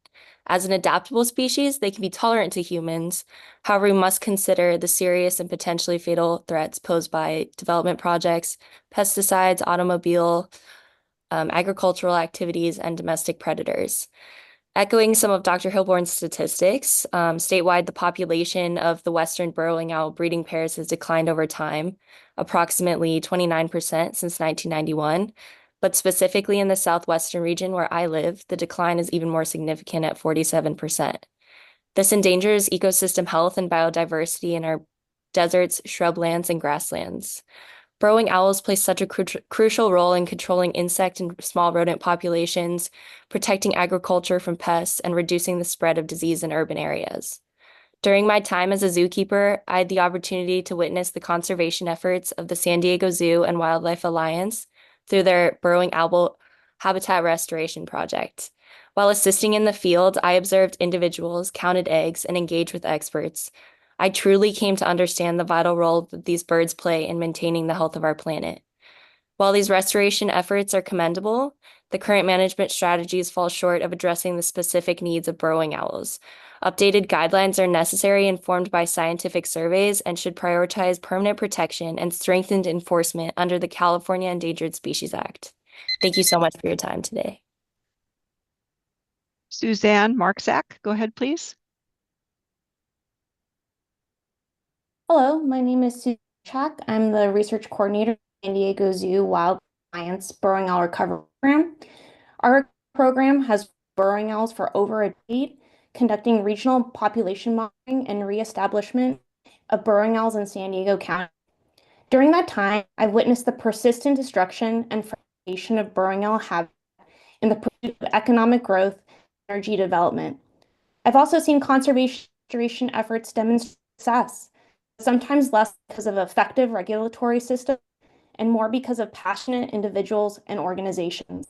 As an adaptable species, they can be tolerant to humans. However, we must consider the serious and potentially fatal threats posed by development projects, pesticides, automobile, agricultural activities, and domestic predators. Echoing some of Dr. Hilborn's statistics, statewide, the population of the Western burrowing owl breeding pairs has declined over time, approximately 29% since 1991. But specifically in the southwestern region where I live, the decline is even more significant at 47%. This endangers ecosystem health and biodiversity in our deserts, shrublands, and grasslands. Burrowing owls play such a crucial role in controlling insect and small rodent populations, protecting agriculture from pests, and reducing the spread of disease in urban areas. During my time as a zookeeper, I had the opportunity to witness the conservation efforts of the San Diego Zoo and Wildlife Alliance through their burrowing owl habitat restoration project. While assisting in the field, I observed individuals, counted eggs, and engaged with experts. I truly came to understand the vital role that these birds play in maintaining the health of our planet. While these restoration efforts are commendable, the current management strategies fall short of addressing the specific needs of burrowing owls. Updated guidelines are necessary, informed by scientific surveys, and should prioritize permanent protection and strengthened enforcement under the California Endangered Species Act. Thank you so much for your time today. Suzanne Markzak, go ahead, please. Hello, my name is Susan Chak. I'm the research coordinator of San Diego Zoo Wildlife Alliance Burrowing Owl Recovery Program. Our program has burrowing owls for over a decade, conducting regional population monitoring and reestablishment of burrowing owls in San Diego County. During that time, I've witnessed the persistent destruction and fragmentation of burrowing owl habitat in the pursuit of economic growth and energy development. I've also seen conservation efforts demonstrate success, sometimes less because of effective regulatory systems and more because of passionate individuals and organizations.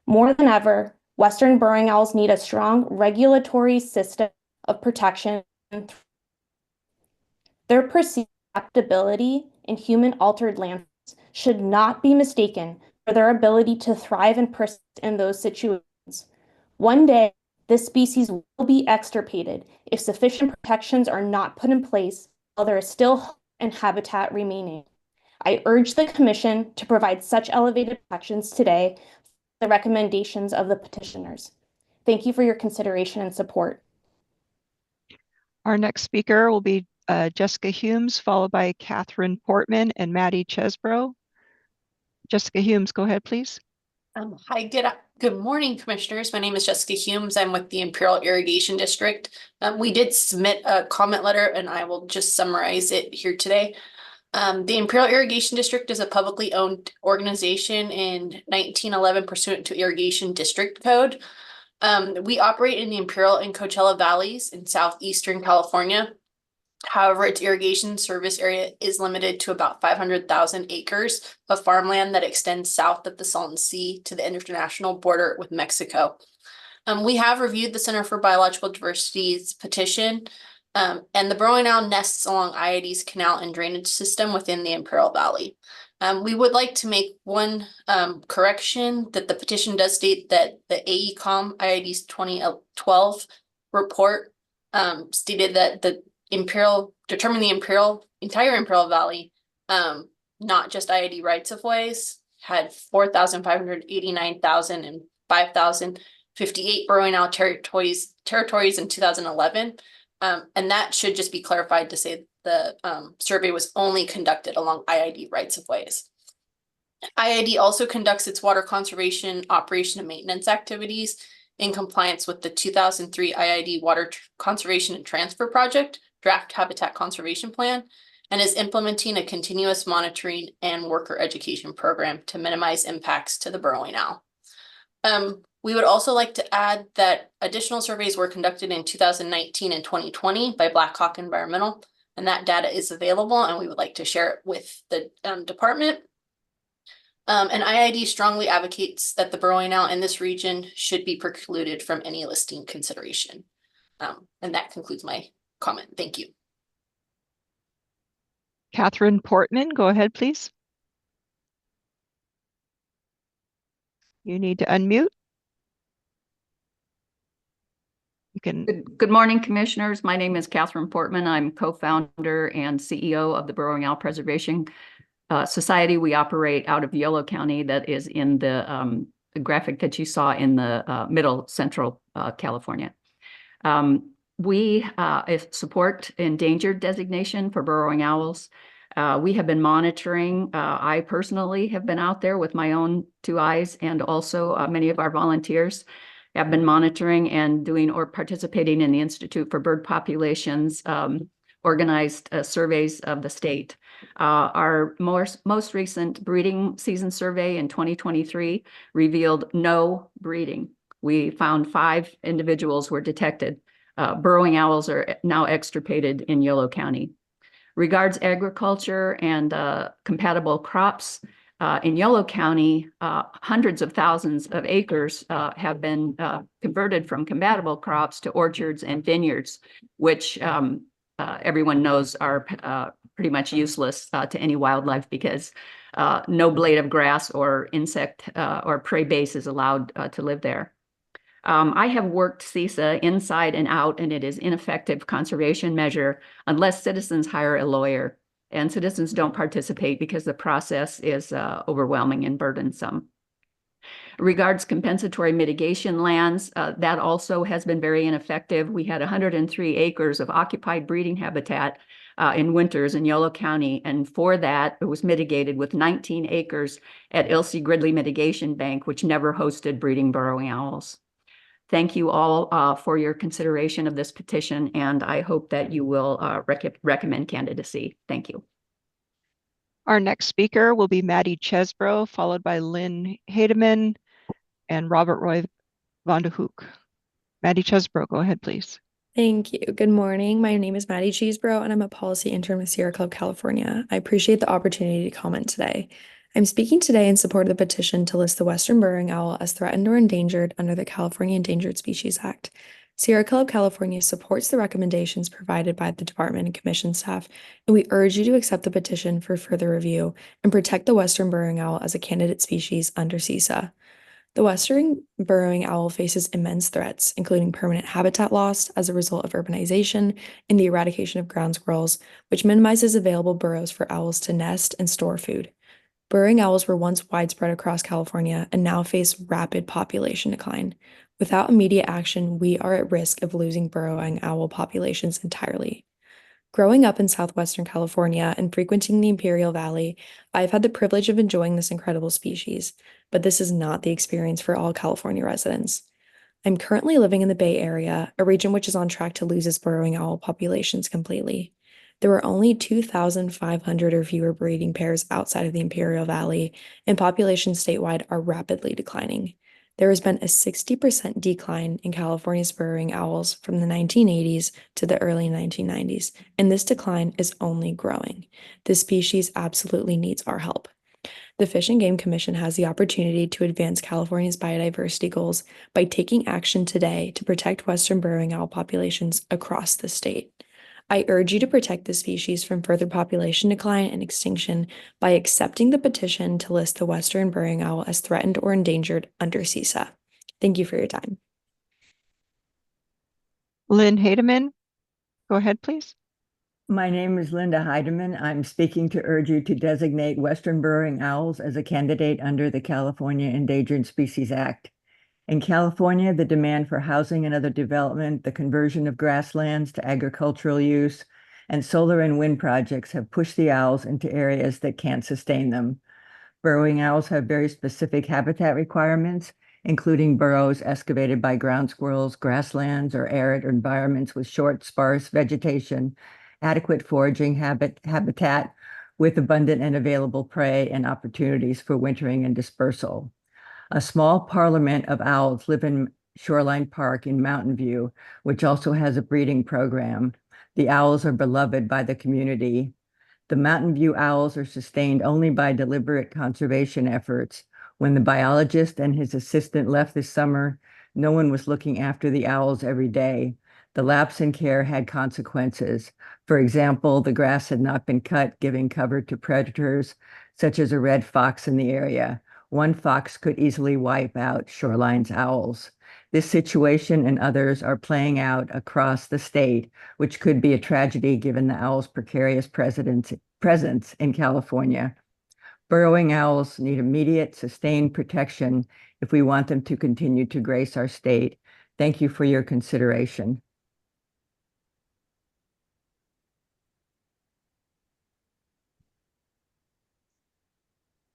More than ever, Western burrowing owls need a strong regulatory system of protection. Their perceived adaptability in human-altered landscapes should not be mistaken for their ability to thrive and persist in those situations. One day, this species will be extirpated if sufficient protections are not put in place while there is still hope and habitat remaining. I urge the Commission to provide such elevated protections today for the recommendations of the petitioners. Thank you for your consideration and support. Our next speaker will be Jessica Humes, followed by Catherine Portman and Maddie Chesbrough. Jessica Humes, go ahead, please. Hi, good morning, commissioners. My name is Jessica Humes. I'm with the Imperial Irrigation District. We did submit a comment letter and I will just summarize it here today. The Imperial Irrigation District is a publicly owned organization in 1911 pursuant to Irrigation District Code. We operate in the Imperial and Coachella Valleys in southeastern California. However, its irrigation service area is limited to about 500,000 acres of farmland that extends south of the Salton Sea to the international border with Mexico. We have reviewed the Center for Biological Diversity's petition, and the burrowing owl nests along IID's canal and drainage system within the Imperial Valley. We would like to make one correction that the petition does state that the AECOM IID's 2012 report stated that the determine the entire Imperial Valley, not just IID rights of ways, had 4,589,000 and 5,058 burrowing owl territories in 2011. And that should just be clarified to say the survey was only conducted along IID rights of ways. IID also conducts its water conservation, operation, and maintenance activities in compliance with the 2003 IID Water Conservation and Transfer Project Draft Habitat Conservation Plan, and is implementing a continuous monitoring and worker education program to minimize impacts to the burrowing owl. We would also like to add that additional surveys were conducted in 2019 and 2020 by Blackhawk Environmental, and that data is available, and we would like to share it with the department. And IID strongly advocates that the burrowing owl in this region should be precluded from any listing consideration. And that concludes my comment. Thank you. Catherine Portman, go ahead, please. You need to unmute. You can. Good morning, commissioners. My name is Catherine Portman. I'm co-founder and CEO of the Burrowing Owl Preservation Society. We operate out of Yolo County, that is in the graphic that you saw in the middle central California. We support endangered designation for burrowing owls. We have been monitoring. I personally have been out there with my own 2 eyes, and also many of our volunteers have been monitoring and doing or participating in the Institute for Bird Populations organized surveys of the state. Our most recent breeding season survey in 2023 revealed no breeding. We found 5 individuals were detected. Burrowing owls are now extirpated in Yolo County. Regards agriculture and compatible crops, in Yolo County, hundreds of thousands of acres have been converted from compatible crops to orchards and vineyards, which everyone knows are pretty much useless to any wildlife because no blade of grass or insect or prey base is allowed to live there. I have worked CISA inside and out, and it is ineffective conservation measure unless citizens hire a lawyer, and citizens don't participate because the process is overwhelming and burdensome. Regards compensatory mitigation lands, that also has been very ineffective. We had 103 acres of occupied breeding habitat in winters in Yolo County, and for that, it was mitigated with 19 acres at Ilse Gridley Mitigation Bank, which never hosted breeding burrowing owls. Thank you all for your consideration of this petition, and I hope that you will recommend candidacy. Thank you. Our next speaker will be Maddie Chesbro, followed by Lynn Hademan and Robert Roy Van de Hoek. Maddie Chesbro, go ahead, please. Thank you. Good morning. My name is Maddie Chesbro, and I'm a policy intern with Sierra Club, California. I appreciate the opportunity to comment today. I'm speaking today in support of the petition to list the Western Burrowing Owl as threatened or endangered under the California Endangered Species Act. Sierra Club, California supports the recommendations provided by the department and commission staff, and we urge you to accept the petition for further review and protect the Western Burrowing Owl as a candidate species under CISA. The Western Burrowing Owl faces immense threats, including permanent habitat loss as a result of urbanization and the eradication of ground squirrels, which minimizes available burrows for owls to nest and store food. Burrowing owls were once widespread across California and now face rapid population decline. Without immediate action, we are at risk of losing burrowing owl populations entirely. Growing up in southwestern California and frequenting the Imperial Valley, I've had the privilege of enjoying this incredible species, but this is not the experience for all California residents. I'm currently living in the Bay Area, a region which is on track to lose its burrowing owl populations completely. There are only 2,500 or fewer breeding pairs outside of the Imperial Valley, and populations statewide are rapidly declining. There has been a 60% decline in California's burrowing owls from the 1980s to the early 1990s, and this decline is only growing. This species absolutely needs our help. The Fish and Game Commission has the opportunity to advance California's biodiversity goals by taking action today to protect Western burrowing owl populations across the state. I urge you to protect the species from further population decline and extinction by accepting the petition to list the Western burrowing owl as threatened or endangered under CISA. Thank you for your time. Lynn Hademan, go ahead, please. My name is Linda Heidemann. I'm speaking to urge you to designate Western burrowing owls as a candidate under the California Endangered Species Act. In California, the demand for housing and other development, the conversion of grasslands to agricultural use, and solar and wind projects have pushed the owls into areas that can't sustain them. Burrowing owls have very specific habitat requirements, including burrows excavated by ground squirrels, grasslands, or arid environments with short, sparse vegetation, adequate foraging habitat with abundant and available prey and opportunities for wintering and dispersal. A small parliament of owls live in Shoreline Park in Mountain View, which also has a breeding program. The owls are beloved by the community. The Mountain View owls are sustained only by deliberate conservation efforts. When the biologist and his assistant left this summer, no one was looking after the owls every day. The lapse in care had consequences. For example, the grass had not been cut, giving cover to predators, such as a red fox in the area. One fox could easily wipe out Shoreline's owls. This situation and others are playing out across the state, which could be a tragedy given the owl's precarious presence in California. Burrowing owls need immediate, sustained protection if we want them to continue to grace our state. Thank you for your consideration.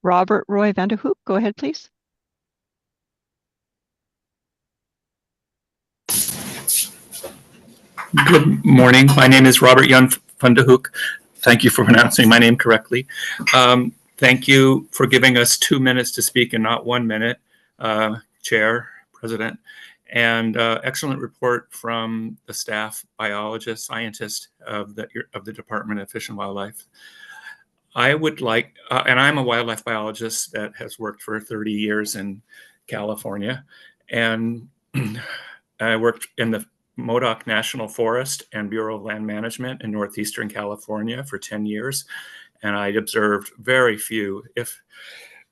Robert Roy Vanderhoek, go ahead, please. Good morning. My name is Robert Jan van de Hoek. Thank you for pronouncing my name correctly. Thank you for giving us 2 minutes to speak and not 1 minute, Chair, President, and excellent report from the staff, biologist, scientist of the Department of Fish and Wildlife. I would like, and I'm a wildlife biologist that has worked for 30 years in California, and I worked in the Modoc National Forest and Bureau of Land Management in Northeastern California for 10 years. And I observed very few, if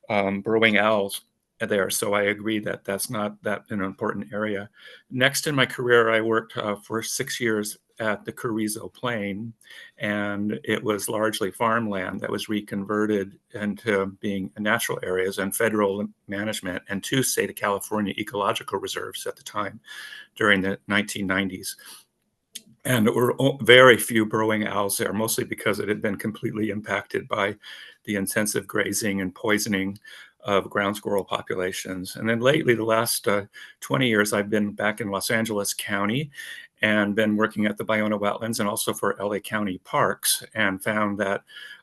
burrowing owls there. So I agree that that's not that an important area. Next in my career, I worked for 6 years at the Carrizo Plain, and it was largely farmland that was reconverted into being natural areas and federal management and 2 state of California ecological reserves at the time during the 1990s. And there were very few burrowing owls there, mostly because it had been completely impacted by the intensive grazing and poisoning of ground squirrel populations. And then lately, the last 20 years, I've been back in Los Angeles County and been working at the Ballona Wetlands and also for LA County Parks, and found that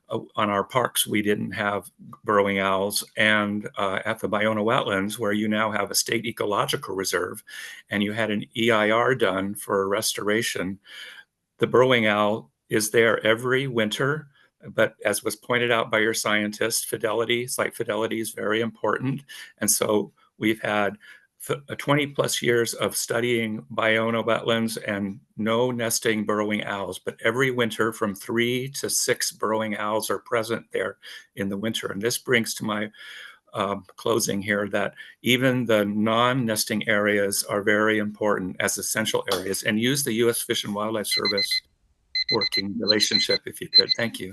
on our parks, we didn't have burrowing owls. And at the Ballona Wetlands, where you now have a state ecological reserve, and you had an EIR done for restoration, the burrowing owl is there every winter. But as was pointed out by your scientist, site fidelity is very important. And so we've had 20 plus years of studying Ballona wetlands and no nesting burrowing owls, but every winter from 3 to 6 burrowing owls are present there in the winter. And this brings to my closing here that even the non-nesting areas are very important as essential areas, and use the U.S. Fish and Wildlife Service working relationship if you could. Thank you.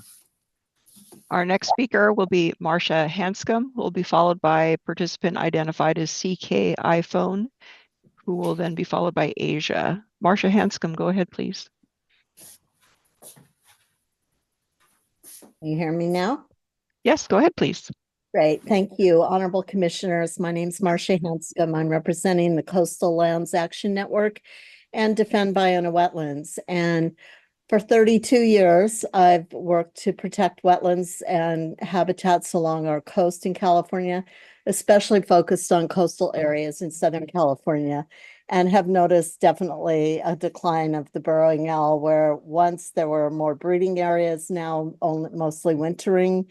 Our next speaker will be Marcia Hanscom, who will be followed by a participant identified as CK iPhone, who will then be followed by Asia. Marcia Hanscom, go ahead, please. You hear me now? Yes, go ahead, please. Great, thank you. Honorable Commissioners, my name's Marcia Hanscom. I'm representing the Coastal Lands Action Network and Defend Biota Wetlands. And for 32 years, I've worked to protect wetlands and habitats along our coast in California, especially focused on coastal areas in Southern California, and have noticed definitely a decline of the burrowing owl, where once there were more breeding areas, now only mostly wintering.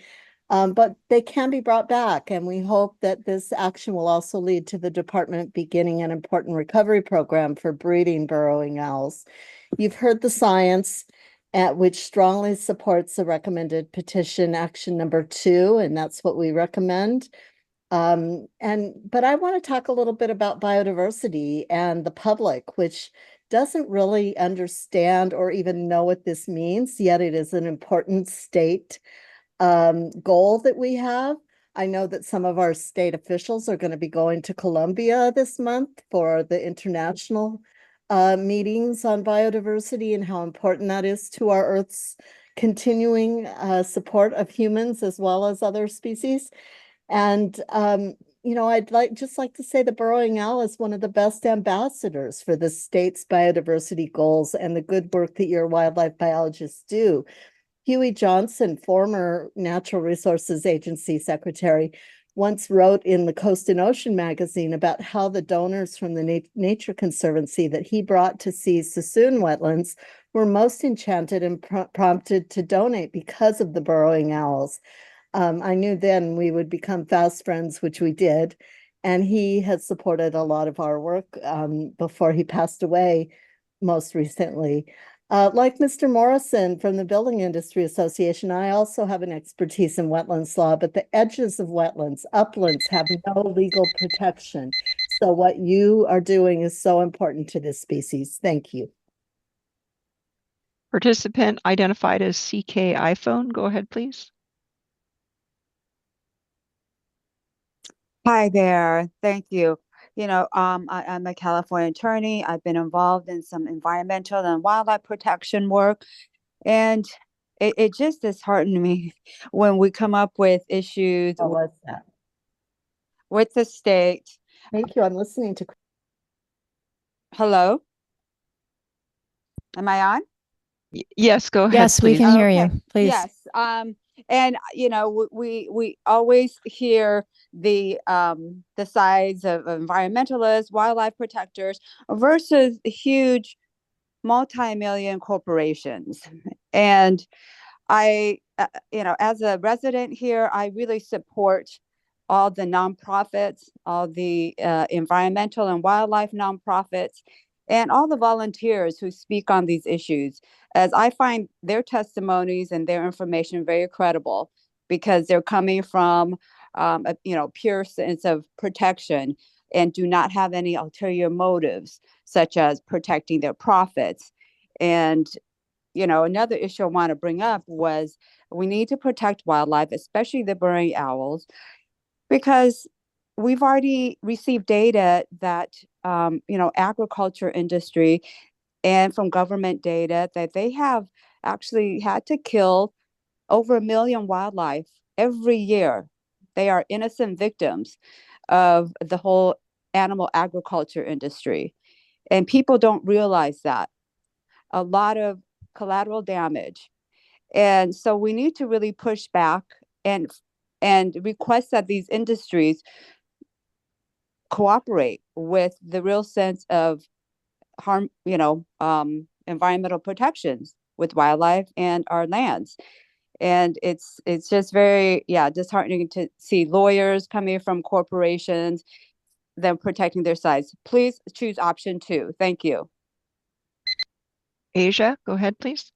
But they can be brought back, and we hope that this action will also lead to the department beginning an important recovery program for breeding burrowing owls. You've heard the science, which strongly supports the recommended petition action number 2, and that's what we recommend. But I want to talk a little bit about biodiversity and the public, which doesn't really understand or even know what this means, yet it is an important state goal that we have. I know that some of our state officials are going to be going to Colombia this month for the international meetings on biodiversity and how important that is to our Earth's continuing support of humans as well as other species. And I'd just like to say the burrowing owl is one of the best ambassadors for the state's biodiversity goals and the good work that your wildlife biologists do. Huey Johnson, former Natural Resources Agency Secretary, once wrote in the Coast and Ocean magazine about how the donors from the Nature Conservancy that he brought to see Sassoon wetlands were most enchanted and prompted to donate because of the burrowing owls. I knew then we would become fast friends, which we did, and he has supported a lot of our work before he passed away most recently. Like Mr. Morrison from the Building Industry Association, I also have an expertise in wetlands law, but the edges of wetlands, uplands, have no legal protection. So what you are doing is so important to this species. Thank you. Participant identified as CK iPhone. Go ahead, please. Hi there. Thank you. I'm a California attorney. I've been involved in some environmental and wildlife protection work, and it just disheartened me when we come up with issues with the state. Thank you. I'm listening to. Hello? Am I on? Yes, go ahead. Yes, we please. can hear you. Please. Yes. And we always hear the sides of environmentalists, wildlife protectors versus huge multi-million corporations. And as a resident here, I really support all the nonprofits, all the environmental and wildlife nonprofits, and all the volunteers who speak on these issues, as I find their testimonies and their information very credible because they're coming from a pure sense of protection and do not have any ulterior motives, such as protecting their profits. And another issue I want to bring up was we need to protect wildlife, especially the burrowing owls, because we've already received data that agriculture industry and from government data that they have actually had to kill over 1 million wildlife every year. They are innocent victims of the whole animal agriculture industry. And people don't realize that. A lot of collateral damage. And so we need to really push back and request that these industries cooperate with the real sense of environmental protections with wildlife and our lands. And it's just very disheartening to see lawyers coming from corporations, them protecting their sides. Please choose option 2. Thank you. Asia, go ahead, please.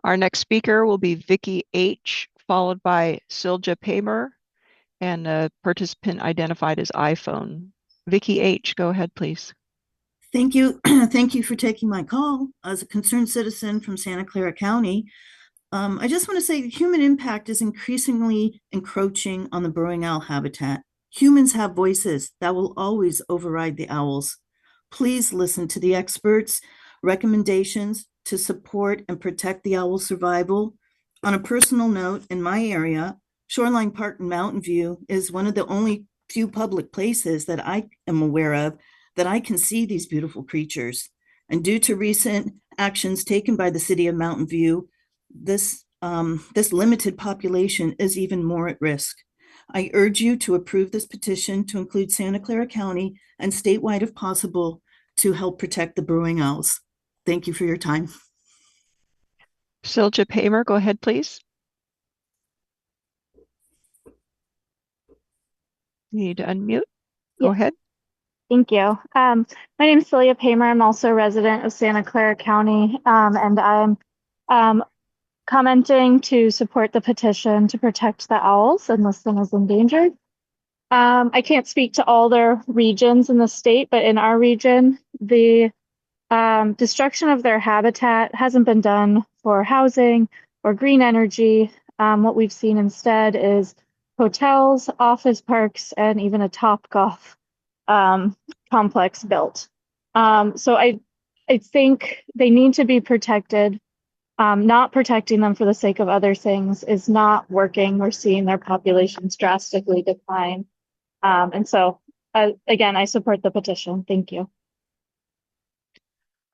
Our next speaker will be Vicky H, followed by Silja Paymer, and a participant identified as iPhone. Vicky H, go ahead, please. Thank you. Thank you for taking my call. As a concerned citizen from Santa Clara County, I just want to say human impact is increasingly encroaching on the burrowing owl habitat. Humans have voices that will always override the owls. Please listen to the experts' recommendations to support and protect the owl survival. On a personal note, in my area, Shoreline Park in Mountain View is one of the only few public places that I am aware of that I can see these beautiful creatures. And due to recent actions taken by the city of Mountain View, this limited population is even more at risk. I urge you to approve this petition to include Santa Clara County and statewide if possible to help protect the burrowing owls. Thank you for your time. Silja Paymer, go ahead, please. You need to unmute. Go ahead. Thank you. My name is Celia Paymer. I'm also a resident of Santa Clara County, and I'm commenting to support the petition to protect the owls and list them as endangered. I can't speak to all their regions in the state, but in our region, the destruction of their habitat hasn't been done for housing or green energy. What we've seen instead is hotels, office parks, and even a Topgolf complex built. So I think they need to be protected. Not protecting them for the sake of other things is not working. We're seeing their populations drastically decline. And so, again, I support the petition. Thank you.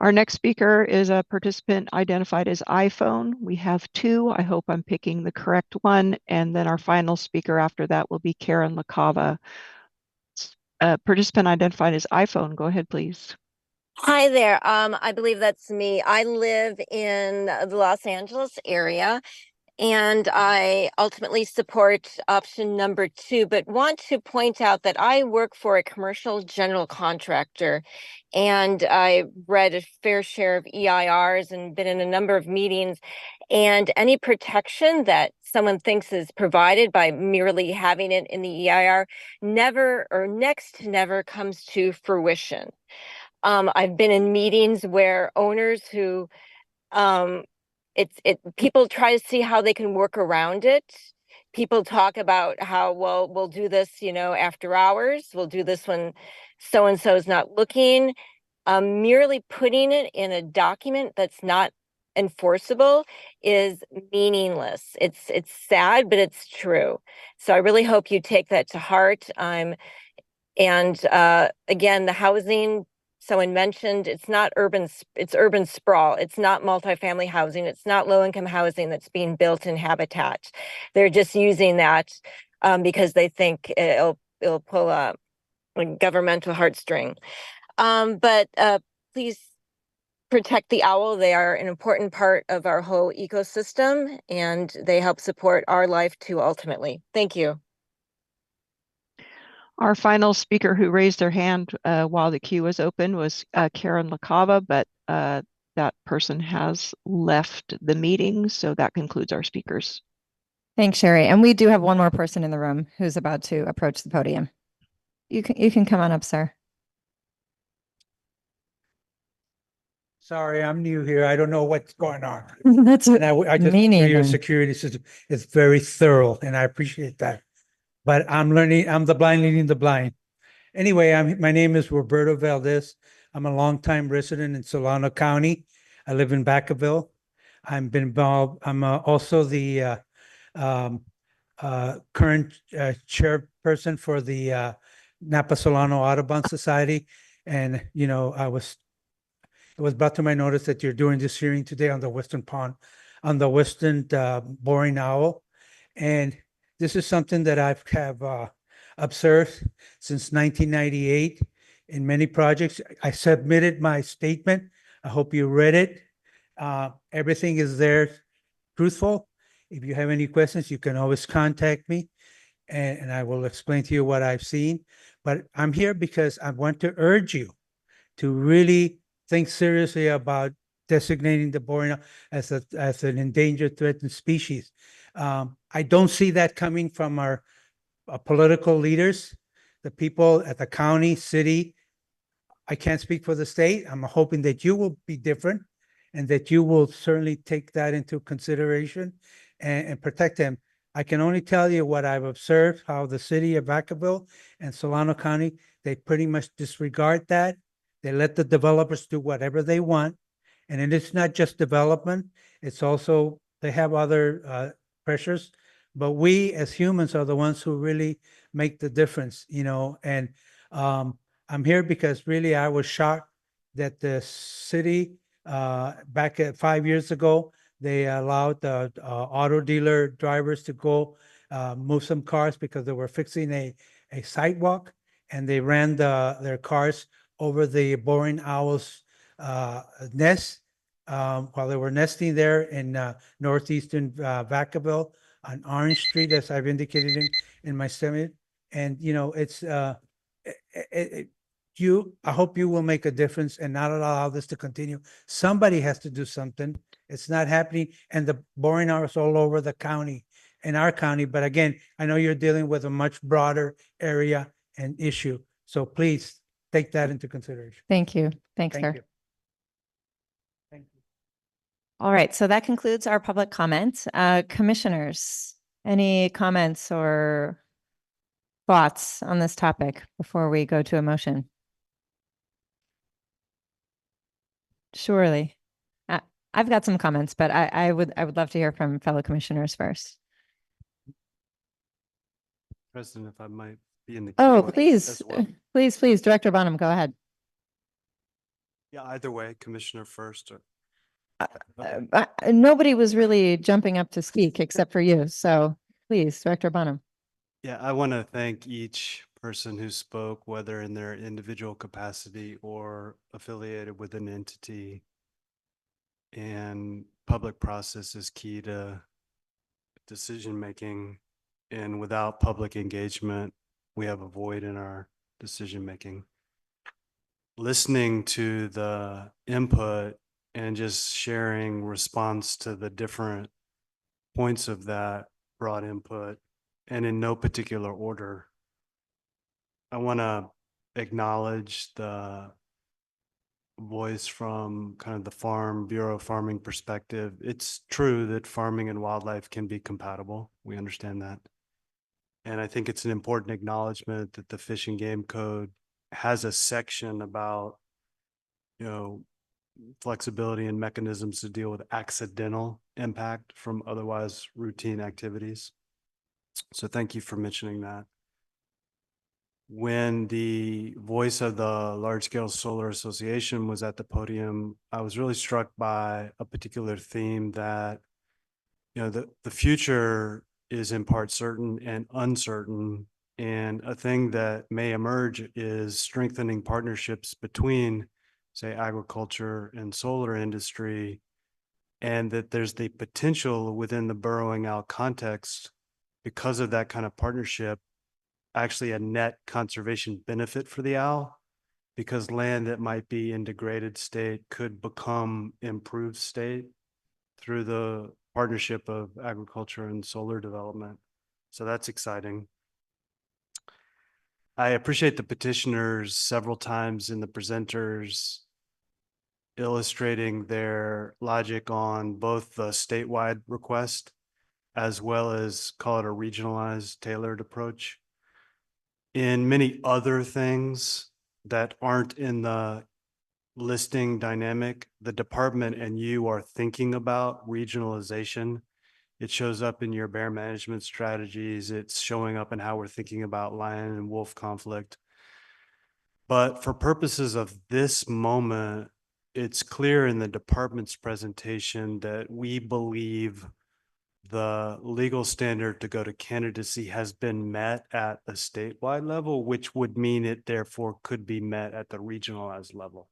Our next speaker is a participant identified as iPhone. We have two. I hope I'm picking the correct one. And then our final speaker after that will be Karen LaCava. Participant identified as iPhone. Go ahead, please. Hi there. I believe that's me. I live in the Los Angeles area, and I ultimately support option number 2, but want to point out that I work for a commercial general contractor, and I read a fair share of EIRs and been in a number of meetings, and any protection that someone thinks is provided by merely having it in the EIR never or next to never comes to fruition. I've been in meetings where owners who people try to see how they can work around it. People talk about how, well, we'll do this, after hours. We'll do this when so-and-so is not looking. Merely putting it in a document that's not enforceable is meaningless. It's sad, but it's true. So I really hope you take that to heart. Again, the housing, someone mentioned, it's not urban, it's urban sprawl. It's not multifamily housing. It's not low-income housing that's being built in habitat. They're just using that because they think it'll pull a governmental heartstring. But please protect the owl. They are an important part of our whole ecosystem, and they help support our life too, ultimately. Thank you. Our final speaker who raised their hand while the queue was open was Karen LaCava, but that person has left the meeting, so that concludes our speakers. Thanks, Sherry. And we do have one more person in the room who's about to approach the podium. You can come on up, sir. Sorry, I'm new here. I don't know what's going on. That's and I just me hear your neither. security system is very thorough, and I appreciate that. But I'm learning. I'm the blind leading the blind. Anyway, my name is Roberto Valdez. I'm a longtime resident in Solano County. I live in Vacaville. I'm been involved. I'm also the current chairperson for the Napa Solano Audubon Society, and it was brought to my notice that you're doing this hearing today on the Western Burrowing Owl, and this is something that I have observed since 1998 in many projects. I submitted my statement. I hope you read it. Everything is there, truthful. If you have any questions, you can always contact me, and I will explain to you what I've seen. But I'm here because I want to urge you to really think seriously about designating the boreal owl as an endangered threatened species. I don't see that coming from our political leaders, the people at the county, city. I can't speak for the state. I'm hoping that you will be different and that you will certainly take that into consideration and protect them. I can only tell you what I've observed, how the city of Vacaville and Solano County, they pretty much disregard that. They let the developers do whatever they want. And it's not just development, it's also, they have other pressures. But we as humans are the ones who really make the difference, you know, and I'm here because really I was shocked that the city, back at 5 years ago, they allowed the auto dealer drivers to go move some cars because they were fixing a sidewalk, and they ran their cars over the boring owl's nest while they were nesting there in northeastern Vacaville on Orange Street, as I've indicated in my statement. And, you know, it's I hope you will make a difference and not allow this to continue. Somebody has to do something. It's not happening, and the boring hours all over the county, in our county. But again, I know you're dealing with a much broader area and issue. So please take that into consideration. Thank you. Thanks, Thank sir. you. Thank you. All right, so that concludes our public comments. Commissioners, any comments or thoughts on this topic before we go to a motion? Surely. I've got some comments, but I would love to hear from fellow commissioners first. President, if I might be in the Oh, queue please, as well. please, Director Bonham, go ahead. Yeah, either way, Commissioner first or. Nobody was really jumping up to speak except for you. So please, Director Bonham. Yeah, I want to thank each person who spoke, whether in their individual capacity or affiliated with an entity. And public process is key to decision making. And without public engagement, we have a void in our decision making. Listening to the input and just sharing response to the different points of that broad input, and in no particular order, I want to acknowledge the voice from kind of the Bureau of Farming perspective. It's true that farming and wildlife can be compatible. We understand that. And I think it's an important acknowledgement that the Fish and Game Code has a section about, you know, flexibility and mechanisms to deal with accidental impact from otherwise routine activities. So thank you for mentioning that. When the voice of the Large Scale Solar Association was at the podium, I was really struck by a particular theme that, you know, the future is in part certain and uncertain. And a thing that may emerge is strengthening partnerships between, say, agriculture and solar industry, and that there's the potential within the burrowing owl context, because of that kind of partnership, actually a net conservation benefit for the owl, because land that might be in degraded state could become improved state through the partnership of agriculture and solar development. So that's exciting. I appreciate the petitioners several times in the presenters illustrating their logic on both the statewide request as well as call it a regionalized tailored approach. In many other things that aren't in the listing dynamic, the department and you are thinking about regionalization. It shows up in your bear management strategies. It's showing up in how we're thinking about lion and wolf conflict. But for purposes of this moment, it's clear in the department's presentation that we believe the legal standard to go to candidacy has been met at a statewide level, which would mean it therefore could be met at the regionalized level.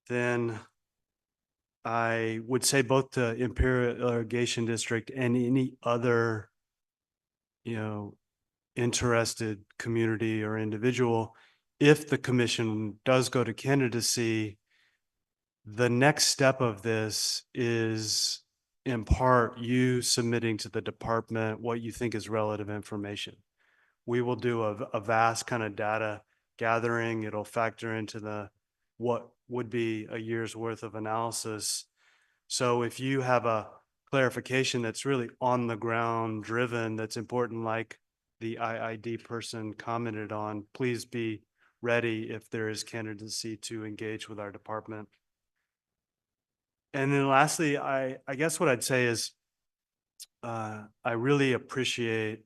Then I would say both the Imperial Irrigation District and any other, you know, interested community or individual, if the commission does go to candidacy, The next step of this is in part you submitting to the department what you think is relative information. We will do a vast kind of data gathering. It'll factor into what would be a year's worth of analysis. So if you have a clarification that's really on the ground driven, that's important, like the IID person commented on, please be ready if there is candidacy to engage with our department. And then lastly, I guess what I'd say is I really appreciate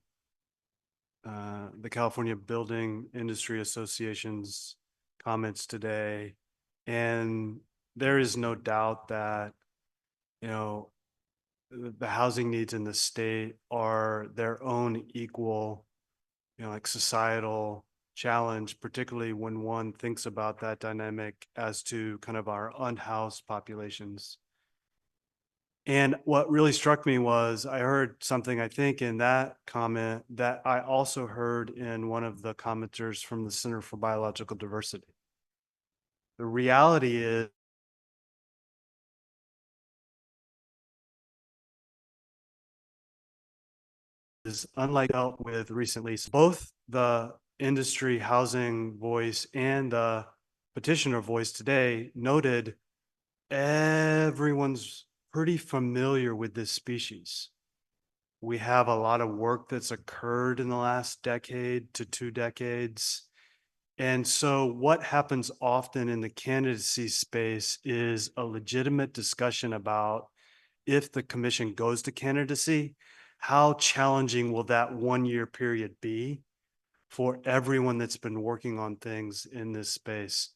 the California Building Industry Association's comments today. And there is no doubt that, you know, the housing needs in the state are their own equal, you know, like societal challenge, particularly when one thinks about that dynamic as to kind of our unhoused populations. And what really struck me was I heard something, I think, in that comment that I also heard in one of the commenters from the Center for Biological Diversity. The reality is unlike dealt with recently, both the industry housing voice and the petitioner voice today noted everyone's pretty familiar with this species. We have a lot of work that's occurred in the last decade to 2 decades. And so what happens often in the candidacy space is a legitimate discussion about if the commission goes to candidacy, how challenging will that 1-year period be for everyone that's been working on things in this space?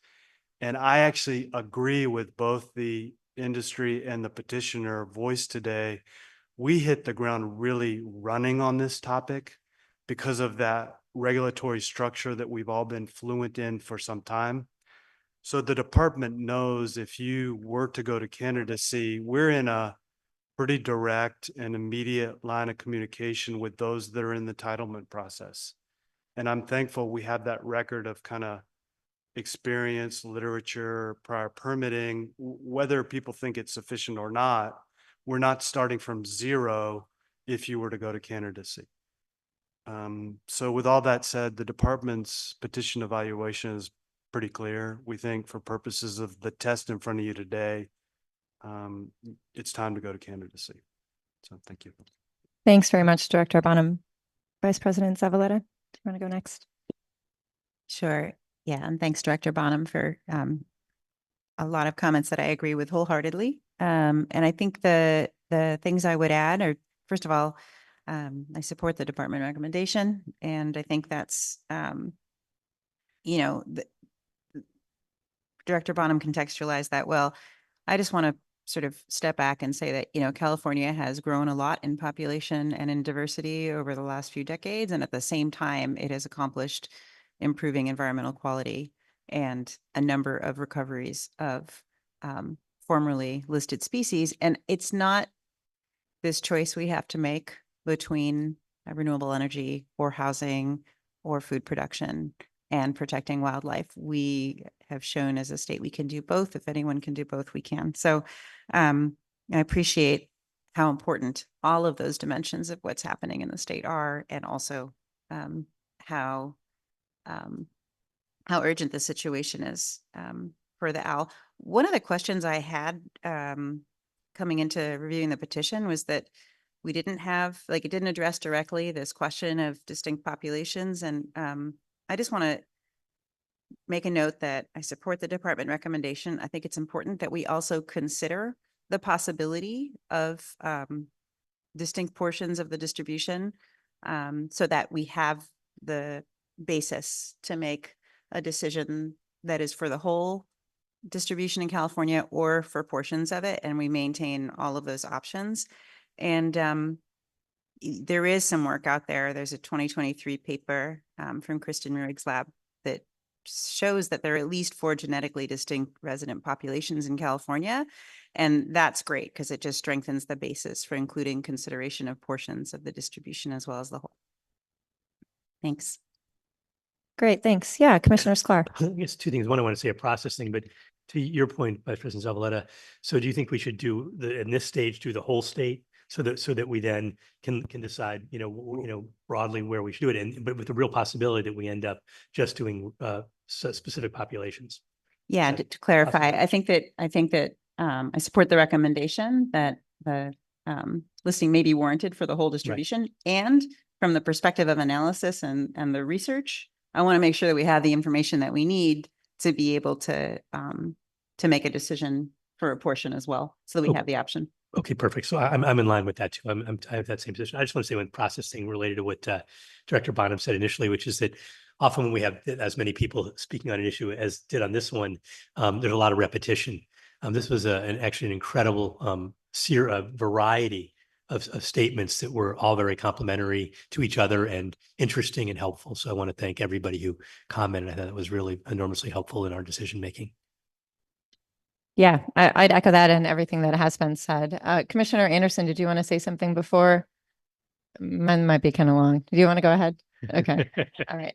And I actually agree with both the industry and the petitioner voice today. We hit the ground really running on this topic because of that regulatory structure that we've all been fluent in for some time. So the department knows if you were to go to candidacy, we're in a pretty direct and immediate line of communication with those that are in the entitlement process. And I'm thankful we have that record of kind of experience, literature, prior permitting, whether people think it's sufficient or not. We're not starting from zero if you were to go to candidacy. So with all that said, the department's petition evaluation is pretty clear. We think for purposes of the test in front of you today, it's time to go to candidacy. So thank you. Thanks very much, Director Bonham. Vice President Zavaleta, do you want to go next? Sure. Yeah, and thanks, Director Bonham, for a lot of comments that I agree with wholeheartedly. And I think the things I would add are, first of all, I support the department recommendation, and I think that's, you know, Director Bonham contextualized that well. I just want to sort of step back and say that, you know, California has grown a lot in population and in diversity over the last few decades, and at the same time, it has accomplished improving environmental quality and a number of recoveries of formerly listed species. And it's not this choice we have to make between renewable energy or housing or food production and protecting wildlife. We have shown as a state we can do both. If anyone can do both, we can. So I appreciate how important all of those dimensions of what's happening in the state are, and also how urgent the situation is for the owl. One of the questions I had coming into reviewing the petition was that we didn't have, like, it didn't address directly this question of distinct populations. And I just want to make a note that I support the department recommendation. I think it's important that we also consider the possibility of distinct portions of the distribution so that we have the basis to make a decision that is for the whole distribution in California or for portions of it, and we maintain all of those options. And there is some work out there. There's a 2023 paper from Kristen Rueg's lab that shows that there are at least 4 genetically distinct resident populations in California. And that's great because it just strengthens the basis for including consideration of portions of the distribution as well as the whole. Thanks. Great, thanks. Yeah, Commissioner Sklar. I guess 2 things. One, I want to say a process thing, but to your point, Vice President Zavaleta, so do you think we should do in this stage, do the whole state so that we then can decide, broadly where we should do it, but with the real possibility that we end up just doing specific populations? Yeah, to clarify, I think that I support the recommendation that the listing may be warranted for the whole distribution. And from the perspective of analysis and the research, I want to make sure that we have the information that we need to be able to make a decision for a portion as well, so that we have the option. Okay, perfect. So I'm in line with that too. I have that same position. I just want to say one processing related to what Director Bonham said initially, which is that often when we have as many people speaking on an issue as did on this one, there's a lot of repetition. This was actually an incredible variety of statements that were all very complimentary to each other and interesting and helpful. So I want to thank everybody who commented. I thought it was really enormously helpful in our decision making. Yeah, I'd echo that and everything that has been said. Commissioner Anderson, did you want to say something before? Mine might be kind of long. Do you want to go ahead? Okay. All right.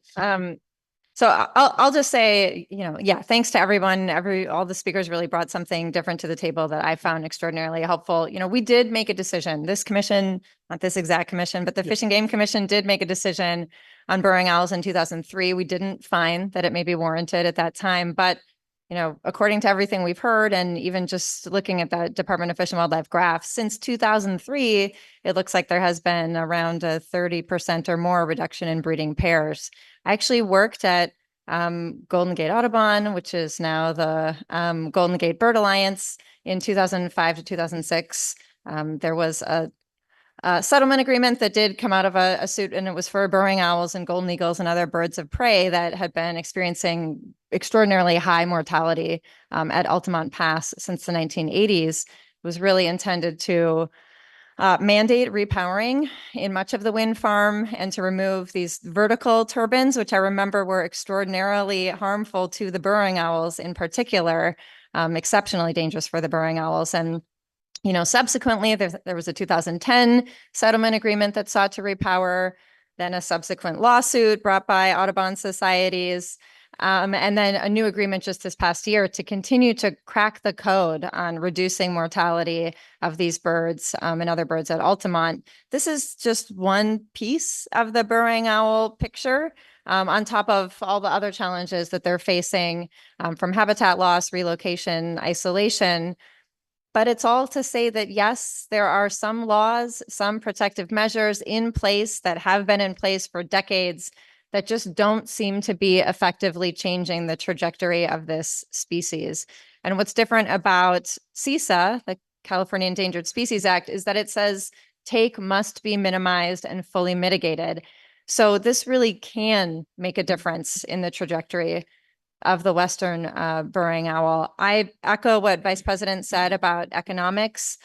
So I'll just say, yeah, thanks to everyone. All the speakers really brought something different to the table that I found extraordinarily helpful. We did make a decision. This commission, not this exact commission, but the Fish and Game Commission did make a decision on burrowing owls in 2003. We didn't find that it may be warranted at that time, but according to everything we've heard, and even just looking at the Department of Fish and Wildlife graph, since 2003, it looks like there has been around a 30% or more reduction in breeding pairs. I actually worked at Golden Gate Audubon, which is now the Golden Gate Bird Alliance, in 2005 to 2006. There was a settlement agreement that did come out of a suit, and it was for burrowing owls and golden eagles and other birds of prey that had been experiencing extraordinarily high mortality at Altamont Pass since the 1980s. It was really intended to mandate repowering in much of the wind farm and to remove these vertical turbines, which I remember were extraordinarily harmful to the burrowing owls in particular, exceptionally dangerous for the burrowing owls. And subsequently, there was a 2010 settlement agreement that sought to repower, then a subsequent lawsuit brought by Audubon societies, and then a new agreement just this past year to continue to crack the code on reducing mortality of these birds and other birds at Altamont. This is just one piece of the burrowing owl picture, on top of all the other challenges that they're facing from habitat loss, relocation, isolation. But it's all to say that, yes, there are some laws, some protective measures in place that have been in place for decades that just don't seem to be effectively changing the trajectory of this species. And what's different about CISA, the California Endangered Species Act, is that it says take must be minimized and fully mitigated. So this really can make a difference in the trajectory of the Western burrowing owl. I echo what Vice President said about economics.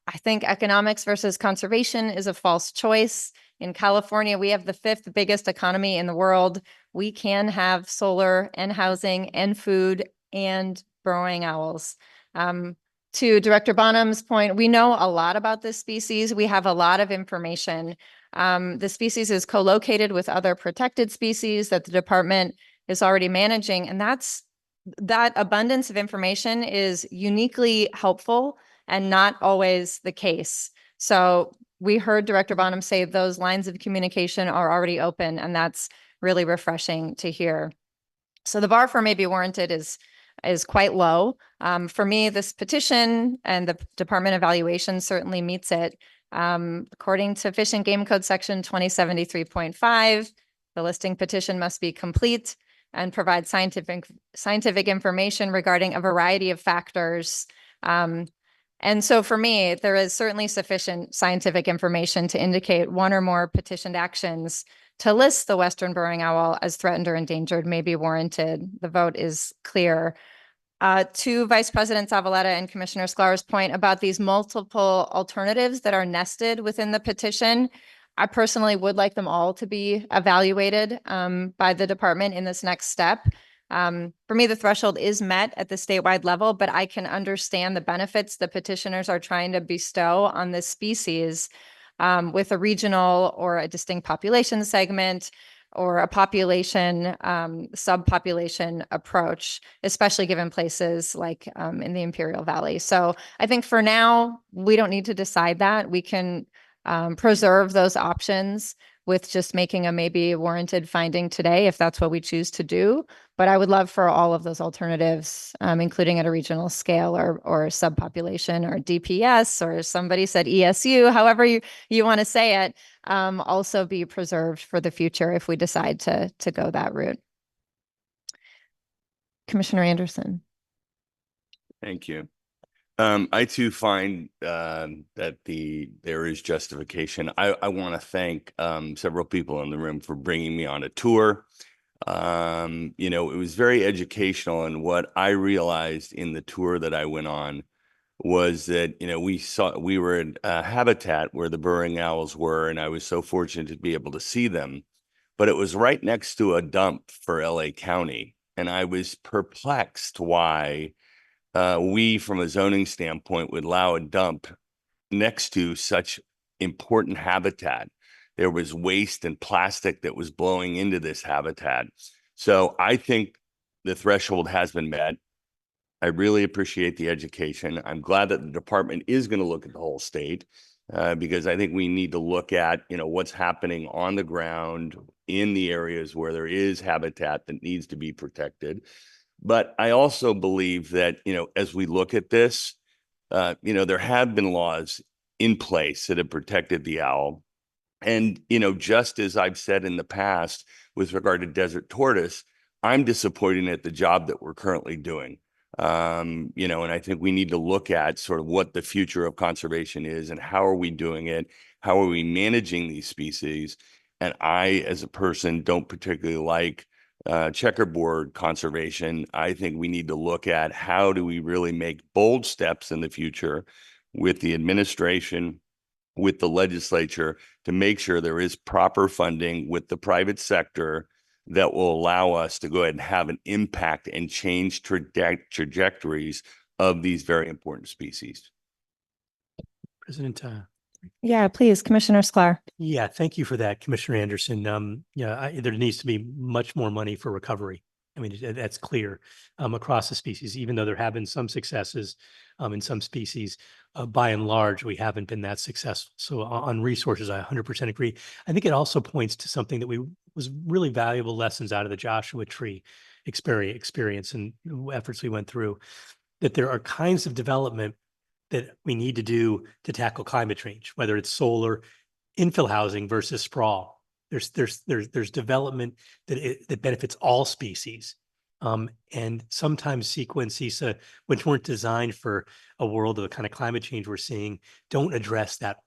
I think economics versus conservation is a false choice. In California, we have the 5th biggest economy in the world. We can have solar and housing and food and burrowing owls. To Director Bonham's point, we know a lot about this species. We have a lot of information. The species is co-located with other protected species that the department is already managing. And that abundance of information is uniquely helpful and not always the case. So we heard Director Bonham say those lines of communication are already open, and that's really refreshing to hear. So the bar for maybe warranted is quite low. For me, this petition and the department evaluation certainly meets it. According to Fish and Game Code section 2073.5, the listing petition must be complete and provide scientific information regarding a variety of factors. And so for me, there is certainly sufficient scientific information to indicate one or more petitioned actions to list the Western burrowing owl as threatened or endangered may be warranted. The vote is clear. To Vice President Zavaleta and Commissioner Sklar's point about these multiple alternatives that are nested within the petition, I personally would like them all to be evaluated by the department in this next step. For me, the threshold is met at the statewide level, but I can understand the benefits the petitioners are trying to bestow on this species with a regional or a distinct population segment, or a population subpopulation approach, especially given places like in the Imperial Valley. So I think for now, we don't need to decide that. We can preserve those options with just making a maybe warranted finding today, if that's what we choose to do. But I would love for all of those alternatives, including at a regional scale or subpopulation or DPS, or somebody said ESU, however you want to say it, also be preserved for the future if we decide to go that route. Commissioner Anderson. Thank you. I too find that there is justification. I want to thank several people in the room for bringing me on a tour. You know, it was very educational, and what I realized in the tour that I went on was that, you know, we were in a habitat where the burrowing owls were, and I was so fortunate to be able to see them. But it was right next to a dump for LA County, and I was perplexed why we, from a zoning standpoint, would allow a dump next to such important habitat. There was waste and plastic that was blowing into this habitat. So I think the threshold has been met. I really appreciate the education. I'm glad that the department is going to look at the whole state because I think we need to look at, you know, what's happening on the ground in the areas where there is habitat that needs to be protected. But I also believe that, you know, as we look at this, you know, there have been laws in place that have protected the owl. And, you know, just as I've said in the past with regard to desert tortoise, I'm disappointed at the job that we're currently doing. You know, and I think we need to look at sort of what the future of conservation is and how are we doing it? How are we managing these species? And I, as a person, don't particularly like checkerboard conservation. I think we need to look at how do we really make bold steps in the future with the administration, with the legislature, to make sure there is proper funding with the private sector that will allow us to go ahead and have an impact and change trajectories of these very important species. President. Yeah, please, Commissioner Sklar. Yeah, thank you for that, Commissioner Anderson. Yeah, there needs to be much more money for recovery. I mean, that's clear across the species, even though there have been some successes in some species. By and large, we haven't been that successful. So on resources, I 100% agree. I think it also points to something that was really valuable lessons out of the Joshua Tree experience and efforts we went through, that there are kinds of development that we need to do to tackle climate change, whether it's solar, infill housing versus sprawl. There's development that benefits all species. And sometimes sequences, which weren't designed for a world of the kind of climate change we're seeing, don't address that.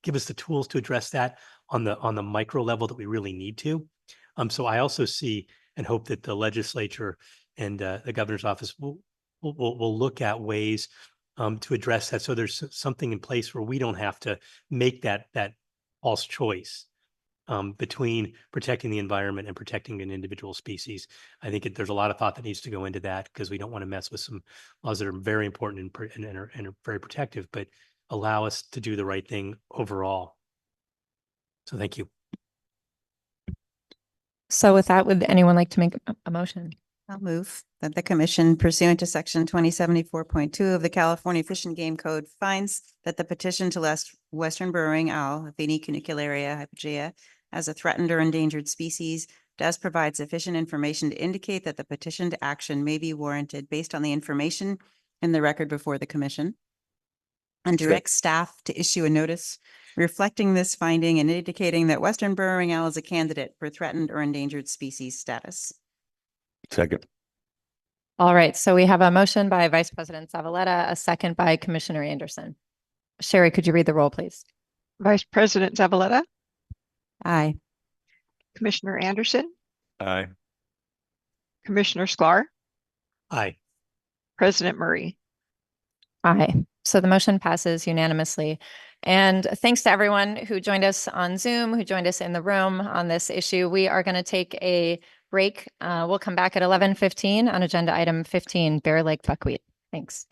Give us the tools to address that on the micro level that we really need to. So I also see and hope that the legislature and the governor's office will look at ways to address that. So there's something in place where we don't have to make that false choice between protecting the environment and protecting an individual species. I think there's a lot of thought that needs to go into that because we don't want to mess with some laws that are very important and are very protective, but allow us to do the right thing overall. So thank you. So with that, would anyone like to make a motion? I'll move that the commission, pursuant to section 2074.2 of the California Fish and Game Code, finds that the petition to list Western Burrowing Owl, Athene cunicularia hypogea, as a threatened or endangered species does provide sufficient information to indicate that the petitioned action may be warranted based on the information in the record before the commission, and directs staff to issue a notice reflecting this finding and indicating that Western Burrowing Owl is a candidate for threatened or endangered species status. Second. All right, so we have a motion by Vice President Zavaleta, a second by Commissioner Anderson. Sherry, could you read the roll, please? Vice President Zavaleta? Aye. Commissioner Anderson? Aye. Commissioner Sklar? Aye. President Murray? Aye. So the motion passes unanimously. And thanks to everyone who joined us on Zoom, who joined us in the room on this issue. We are going to take a break. We'll come back at 11:15 on agenda item 15, Bear Lake Buckwheat. Thanks.